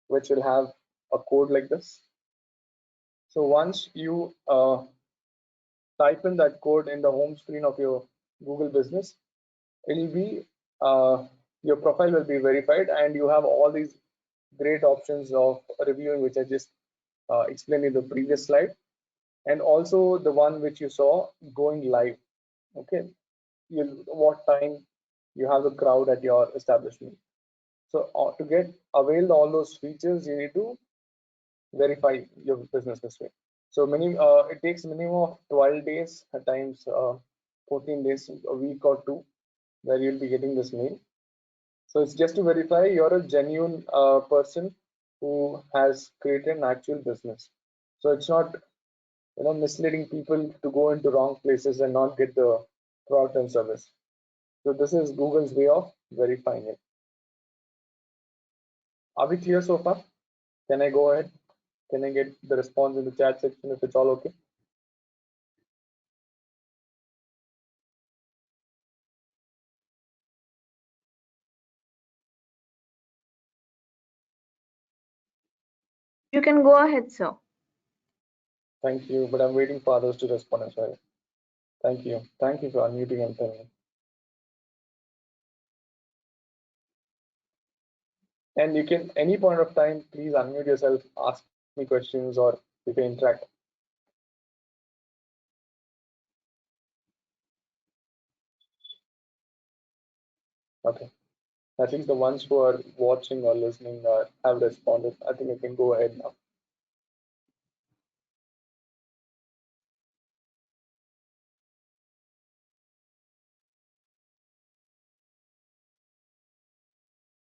which will have a code like this. So once you type in that code in the home screen of your Google business, it'll be your profile will be verified, and you have all these great options of reviewing, which I just explained in the previous slide, and also the one which you saw going live. Okay, what time you have the crowd at your establishment. So to get avail all those features, you need to verify your business this way. So it takes minimum of 12 days, at times 14 days, a week or two, where you'll be getting this mail. So it's just to verify you're a genuine person who has created an actual business. So it's not misleading people to go into wrong places and not get the product and service. So this is Google's way of verifying it. Are we clear so far? Can I go ahead? Can I get the response in the chat section if it's all okay? You can go ahead, sir. Thank you, but I'm waiting for others to respond as well. Thank you. Thank you for unmuting and telling me. And you can, any point of time, please unmute yourself, ask me questions, or you can interact. Okay. At least the ones who are watching or listening have responded. I think I can go ahead now.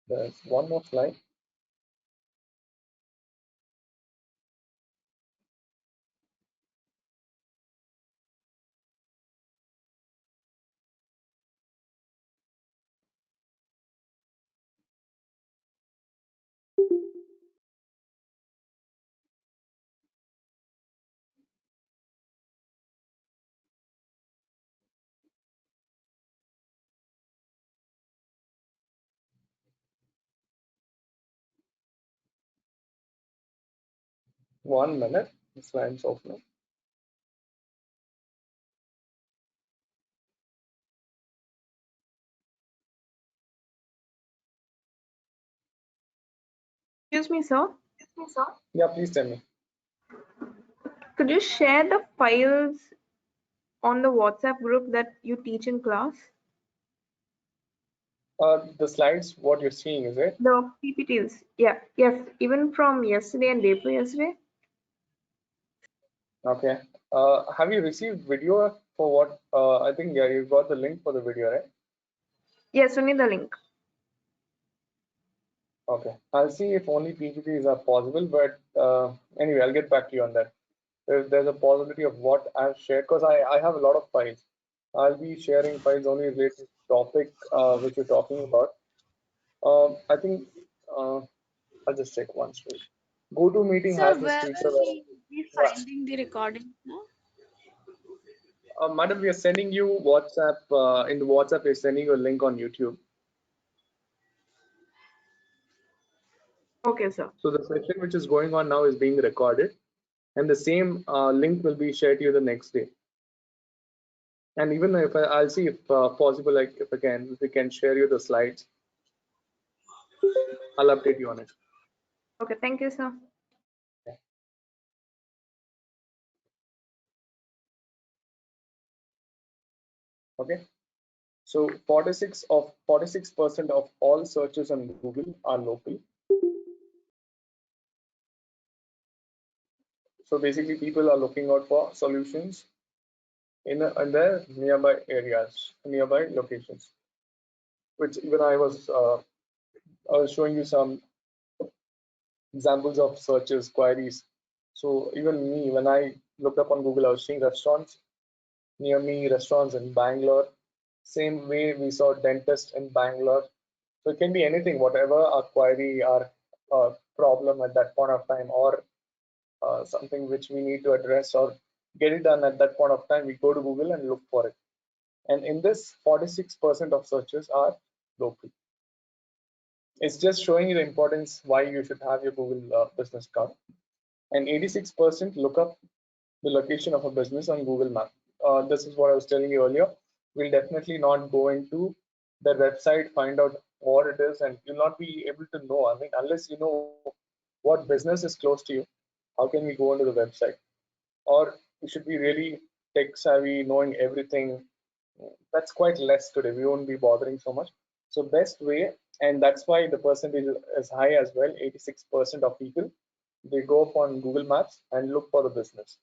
There's one more slide. One minute. The slide's opening. Excuse me, sir. Yeah, please tell me. Could you share the files on the WhatsApp group that you teach in class? The slides, what you're seeing, is it? The PPTs. Yeah, yes, even from yesterday and day before yesterday. Okay. Have you received video for what? I think, yeah, you got the link for the video, right? Yes, only the link. Okay, I'll see if only PPTs are possible, but anyway, I'll get back to you on that. If there's a possibility of what I've shared, because I have a lot of files. I'll be sharing files only related to the topic which you're talking about. I think I'll just check once. Wait. GoToMeeting Sir, has this where feature will where, we be yeah, finding the recording now? madam, we are sending you WhatsApp. In the WhatsApp, we're sending you a link on YouTube. Okay, sir. So the session which is going on now is being recorded, and the same link will be shared to you the next day. And even if I'll see if possible, like if we can share you the slides, I'll update you on it. Okay, thank you, sir. Okay. So 46% of all searches on Google are local. So basically, people are looking out for solutions in their nearby areas, nearby locations. Which even I was showing you some examples of searches, queries. So even me, when I looked up on Google, I was seeing restaurants near me, restaurants in Bangalore. Same way we saw dentist in Bangalore. So it can be anything, whatever our query, our problem at that point of time, or something which we need to address or get it done at that point of time, we go to Google and look for it. And in this, 46% of searches are local. It's just showing you the importance why you should have your Google business account. And 86% look up the location of a business on Google Map. This is what I was telling you earlier. We'll definitely not go into the website, find out what it is, and you'll not be able to know. I mean, unless you know what business is close to you, how can we go into the website? Or you should be really tech savvy, knowing everything. That's quite less today. We won't be bothering so much. So best way, and that's why the percentage is high as well. 86% of people, they go upon Google Maps and look for the business.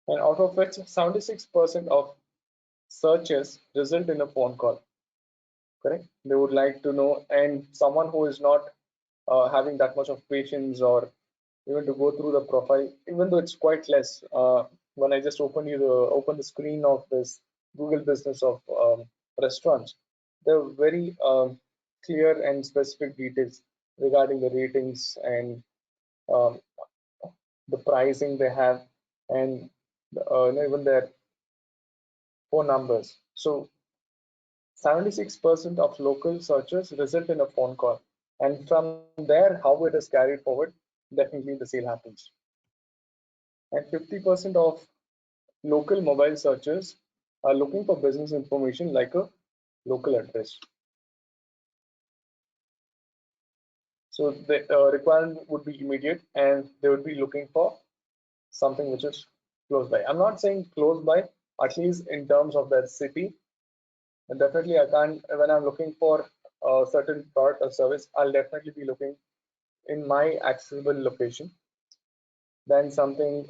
And out of which 76% of searches result in a phone call. Correct? They would like to know, and someone who is not having that much of patience or even to go through the profile, even though it's quite less. When I just open the screen of this Google business of restaurants, they're very clear and specific details regarding the ratings and um, the pricing they have, and even their phone numbers. So 76% of local searches result in a phone call. And from there, how it is carried forward, definitely the sale happens. And 50% of local mobile searches are looking for business information like a local address. So the requirement would be immediate and they would be looking for something which is close by. I'm not saying close by, at least in terms of that city. And definitely I can't, when I'm looking for a certain product or service, I'll definitely be looking in my accessible location than something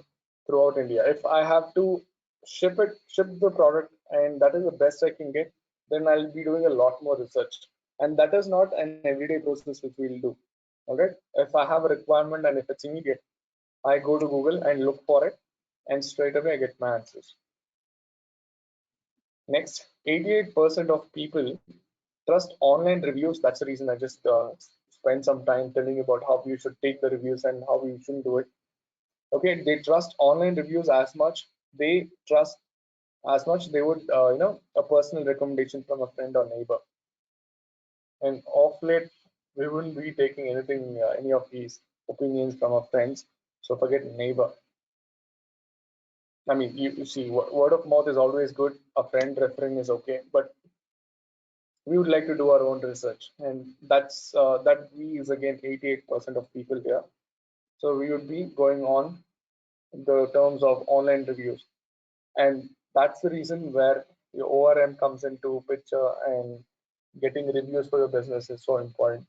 throughout India. If I have to ship the product, and that is the best I can get, then I'll be doing a lot more research. And that is not an everyday process which we'll do. All right. If I have a requirement and if it's immediate, I go to Google and look for it, and straight away I get my answers. Next, 88% of people trust online reviews. That's the reason I just spent some time telling you about how you should take the reviews and how you shouldn't do it. Okay, they trust online reviews as much. They trust as much they would, a personal recommendation from a friend or neighbor. And off late, we wouldn't be taking anything, any of these opinions from our friends. So forget neighbor. I mean, you see, word of mouth is always good. A friend referring is okay, but we would like to do our own research, and that we is again 88% of people here. So we would be going on the terms of online reviews, and that's the reason where your ORM comes into picture, and getting reviews for your business is so important.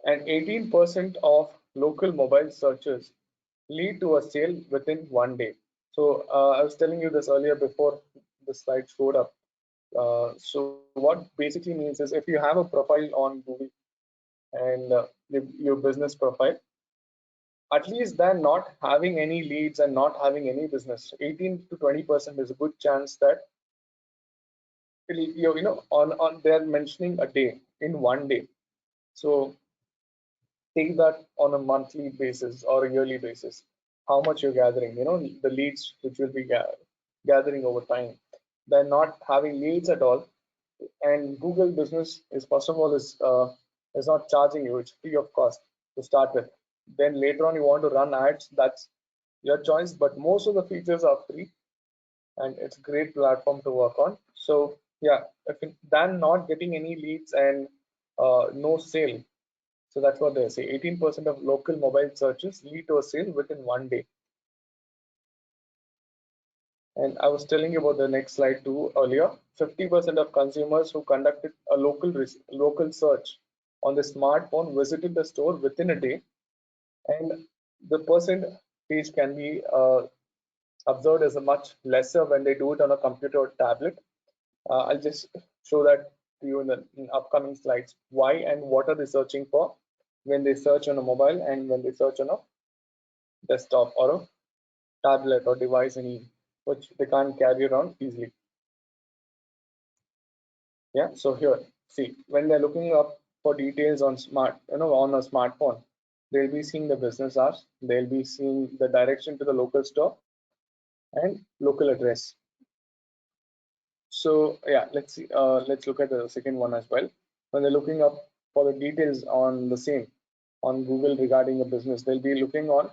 And 18% of local mobile searches lead to a sale within one day. So I was telling you this earlier before the slide showed up. So what basically means is if you have a profile on Google and your business profile, at least then not having any leads and not having any business, 18 to 20% is a good chance that on they're mentioning a day in one day. So take that on a monthly basis or a yearly basis, how much you're gathering, the leads which will be gathering over time. They're not having leads at all, and Google business is first of all is not charging you, it's free of cost to start with. Then later on you want to run ads, that's your choice, but most of the features are free and it's a great platform to work on. So yeah, then not getting any leads and no sale. So that's what they say. 18% of local mobile searches lead to a sale within one day. And I was telling you about the next slide too earlier. 50% of consumers who conducted a local search on the smartphone visited the store within a day, and the percentage can be observed as a much lesser when they do it on a computer or tablet. I'll just show that to you in upcoming slides. Why and what are they searching for when they search on a mobile and when they search on a desktop or a tablet or device any which they can't carry around easily. Yeah, so here, see, when they're looking up for details on on a smartphone, they'll be seeing the business hours, they'll be seeing the direction to the local store and local address. So yeah, let's see. Let's look at the second one as well. When they're looking up for the details on the same on Google regarding a business, they'll be looking on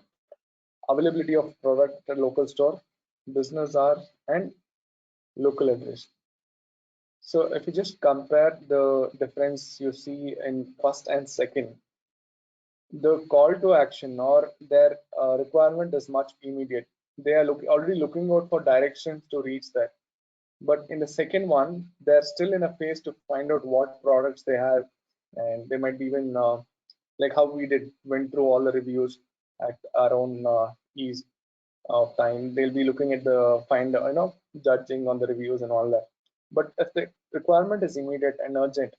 availability of product at local store, business hours, and local address. So if you just compare the difference you see in first and second, the call to action or their requirement is much immediate. They are already looking out for directions to reach that. But in the second one, they're still in a phase to find out what products they have, and they might even like how we went through all the reviews at our own ease of time. They'll be looking at the judging on the reviews and all that. But if the requirement is immediate and urgent,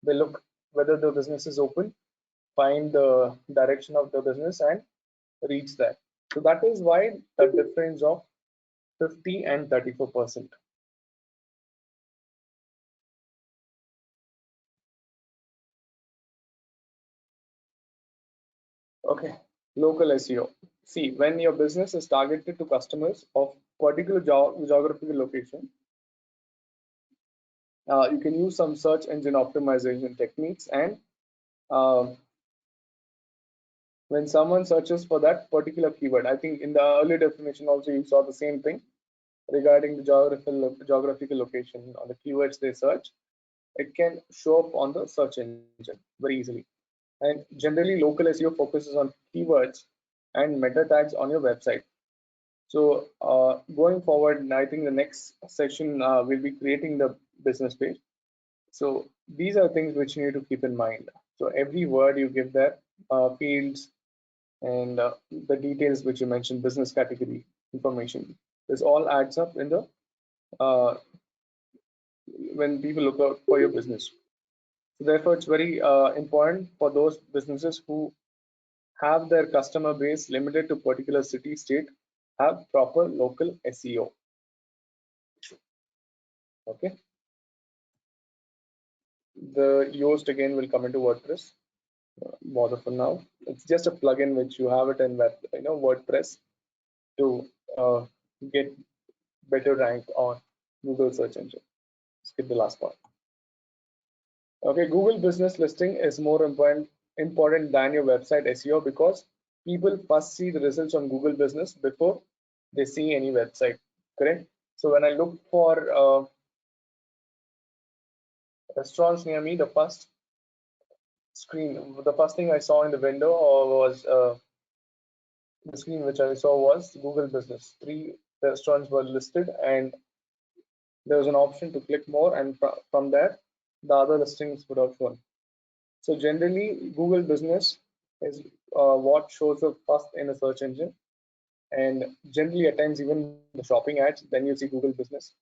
they look whether the business is open, find the direction of the business and reach that. So that is why the difference of 50 and 34%. Okay, local SEO. See, when your business is targeted to customers of particular geographical location, you can use some search engine optimization techniques. And uh, when someone searches for that particular keyword, I think in the earlier definition also you saw the same thing regarding the geographical location or the keywords they search. It can show up on the search engine very easily. And generally, local SEO focuses on keywords and meta tags on your website. So going forward, I think the next section will be creating the business page. So these are things which you need to keep in mind. So every word you give there, fields, and the details which you mentioned, business category information, this all adds up in the uh, when people look out for your business. So therefore, it's very important for those businesses who have their customer base limited to particular city, state, have proper local SEO. Okay. The Yoast again will come into WordPress. Bother for now. It's just a plugin which you have it in WordPress to get better rank on Google search engine. Skip the last part. Okay, Google business listing is more important than your website SEO because people first see the results on Google business before they see any website. Correct. So when I look for restaurants near me, the first thing I saw in the window was the screen which I saw was Google business. 3 restaurants were listed and there was an option to click more, and from there the other listings would have shown. So generally Google business is what shows up first in a search engine, and generally at times even the shopping ads, then you see Google business.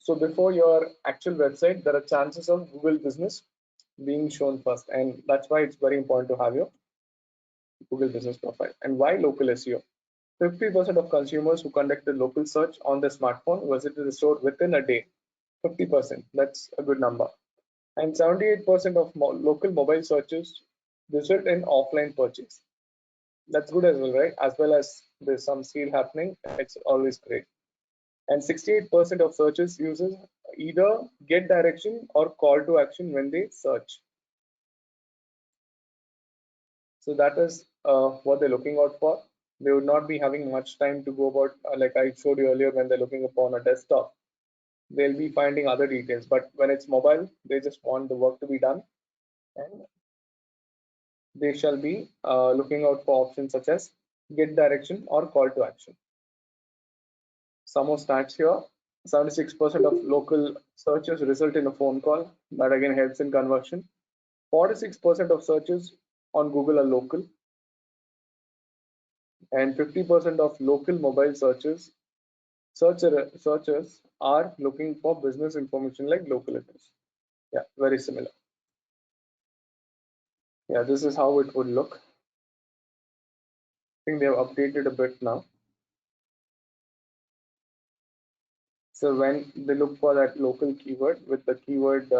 So before your actual website, there are chances of Google Business being shown first, and that's why it's very important to have your Google Business profile. And why local SEO? 50% of consumers who conducted local search on their smartphone visited the store within a day. 50%, that's a good number. And 78% of local mobile searches result in offline purchase. That's good as well, right? As well as there's some sale happening, it's always great. And 68% of searches users either get direction or call to action when they search. So that is what they're looking out for. They would not be having much time to go about, like I showed you earlier, when they're looking upon a desktop, they'll be finding other details. But when it's mobile, they just want the work to be done, and they shall be looking out for options such as get direction or call to action. Some more stats here. 76% of local searches result in a phone call. That again helps in conversion. 46% of searches on Google are local, and 50% of local mobile searchers are looking for business information like local address. Yeah, very similar. Yeah, this is how it would look. I think they have updated a bit now. So when they look for that local keyword with the keyword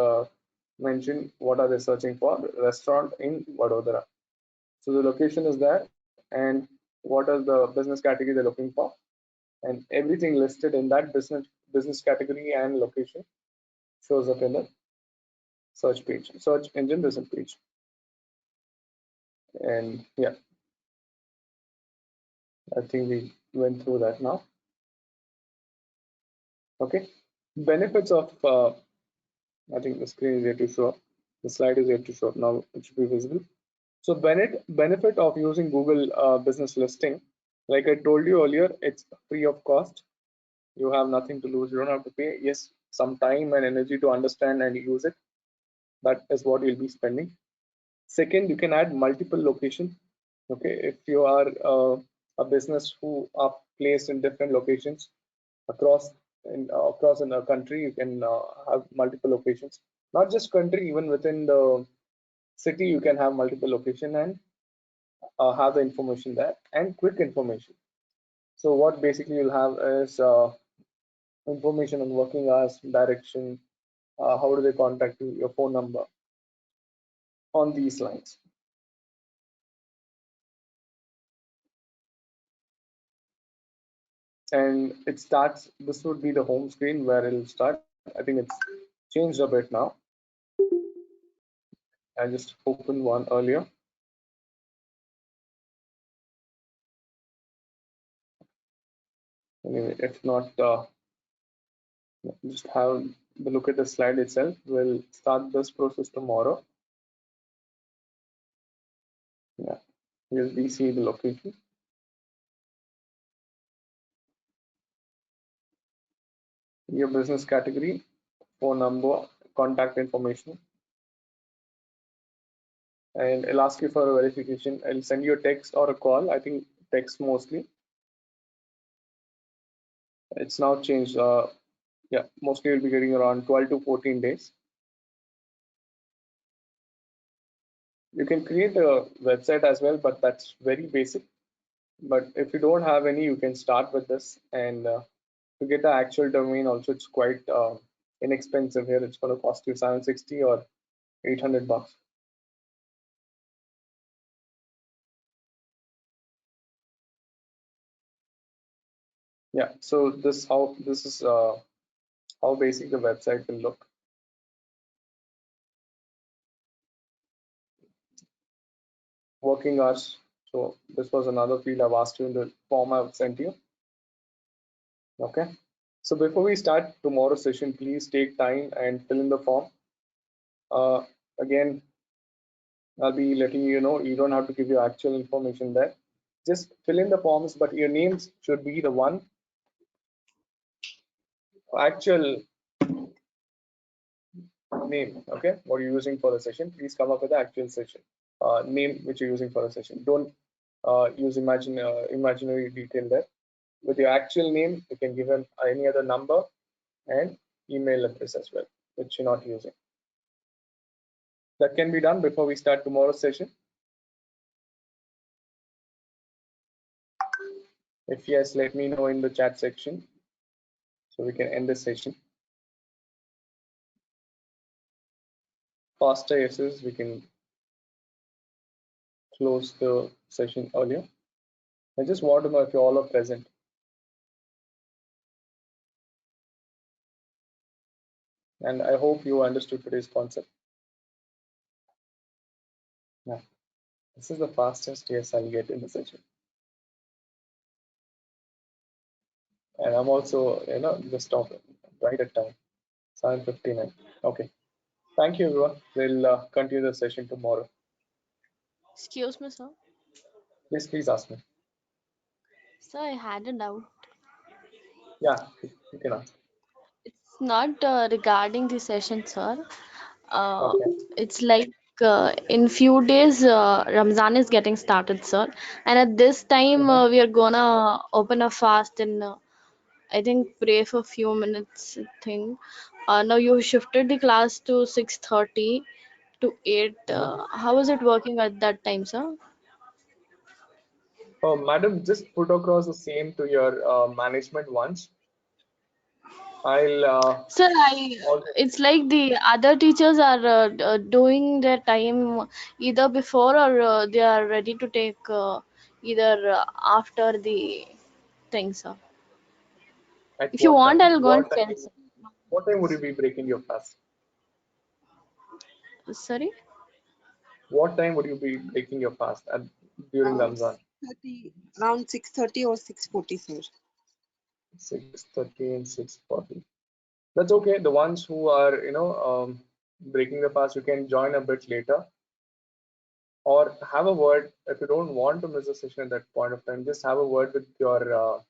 mentioned, what are they searching for? Restaurant in Vadodara. So the location is there, and what is the business category they're looking for, and everything listed in that business category and location shows up in the search page, search engine result page. And yeah, I think we went through that now. Okay, benefits of I think the screen is yet to show up. The slide is yet to show up. Now it should be visible. So benefit of using Google business listing, like I told you earlier, it's free of cost. You have nothing to lose. You don't have to pay. Yes, some time and energy to understand and use it. That is what you'll be spending. Second, you can add multiple locations. Okay, if you are a business who are placed in different locations across in a country, you can have multiple locations. Not just country, even within the city, you can have multiple location and have the information there, and quick information. So what basically you'll have is information on working hours, direction, how do they contact you, your phone number, on these lines. And it starts, this would be the home screen where it'll start. I think it's changed a bit now. I just opened one earlier. Anyway, if not, just have the look at the slide itself. We'll start this process tomorrow. Yeah, you'll be see the location. Your business category, phone number, contact information, and it'll ask you for a verification. I'll send you a text or a call. I think text mostly. It's now changed. Yeah, mostly you'll be getting around 12 to 14 days. You can create a website as well, but that's very basic. But if you don't have any, you can start with this. And to get the actual domain also, it's quite inexpensive here. It's going to cost you 760 or 800 bucks. Yeah, so this is how basic the website will look. Working hours. So this was another field I've asked you in the form I've sent you. Okay. So before we start tomorrow's session, please take time and fill in the form. Again, I'll be letting you know, you don't have to give your actual information there. Just fill in the forms, but your names should be the one actual name. Okay, what you're using for the session. Please come up with the actual session name which you're using for the session. Don't use imaginary detail there. With your actual name, you can give them any other number and email address as well, which you're not using. That can be done before we start tomorrow's session. If yes, let me know in the chat section so we can end the session. Faster yeses, we can close the session earlier. I just want to know if you all are present. And I hope you understood today's concept. Yeah, this is the fastest yes I'll get in the session. And I'm also, just stopping right at time, 7:59. Okay. Thank you, everyone. We'll continue the session tomorrow. Excuse me, sir. Yes, please ask me. Sir, I had a doubt. Yeah, you can ask. It's not regarding the session, sir. Okay. It's like in few days, Ramzan is getting started, sir. And at this time, we are gonna open a fast and I think pray for a few minutes. I think. Now you shifted the class to 6:30 to 8. How is it working at that time, sir? Oh, madam, just put across the same to your management once. I'll Sir, also. it's like the other teachers are doing their time either before or they are ready to take either after the thing, sir. At If you what want, time? I'll go and tell, sir. What time would you be breaking your fast? Sorry? What time would you be breaking your fast during Ramzan? 6:30, around 6:30 or 6:40, sir. 6:30 and 6:40. That's okay. The ones who are, breaking the fast, you can join a bit later or have a word. If you don't want to miss a session at that point of time, just have a word with your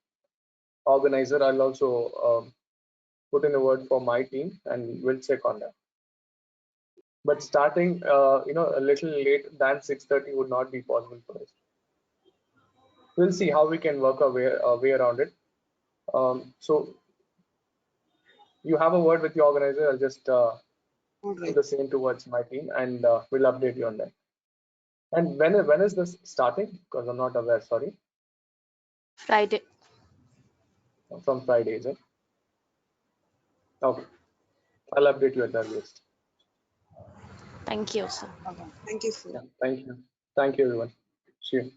organizer. I'll also put in a word for my team and we'll check on that. But starting, a little late than 6:30 would not be possible for us. We'll see how we can work our way around it. So you have a word with the organizer. I'll just All put right. the same towards my team and we'll update you on that. And when is this starting? Because I'm not aware, sorry. Friday. From Friday, is it? Okay. I'll update you at the earliest. Thank you, sir. All right. Thank you, sir. Yeah, thank you. Thank you, everyone. See you.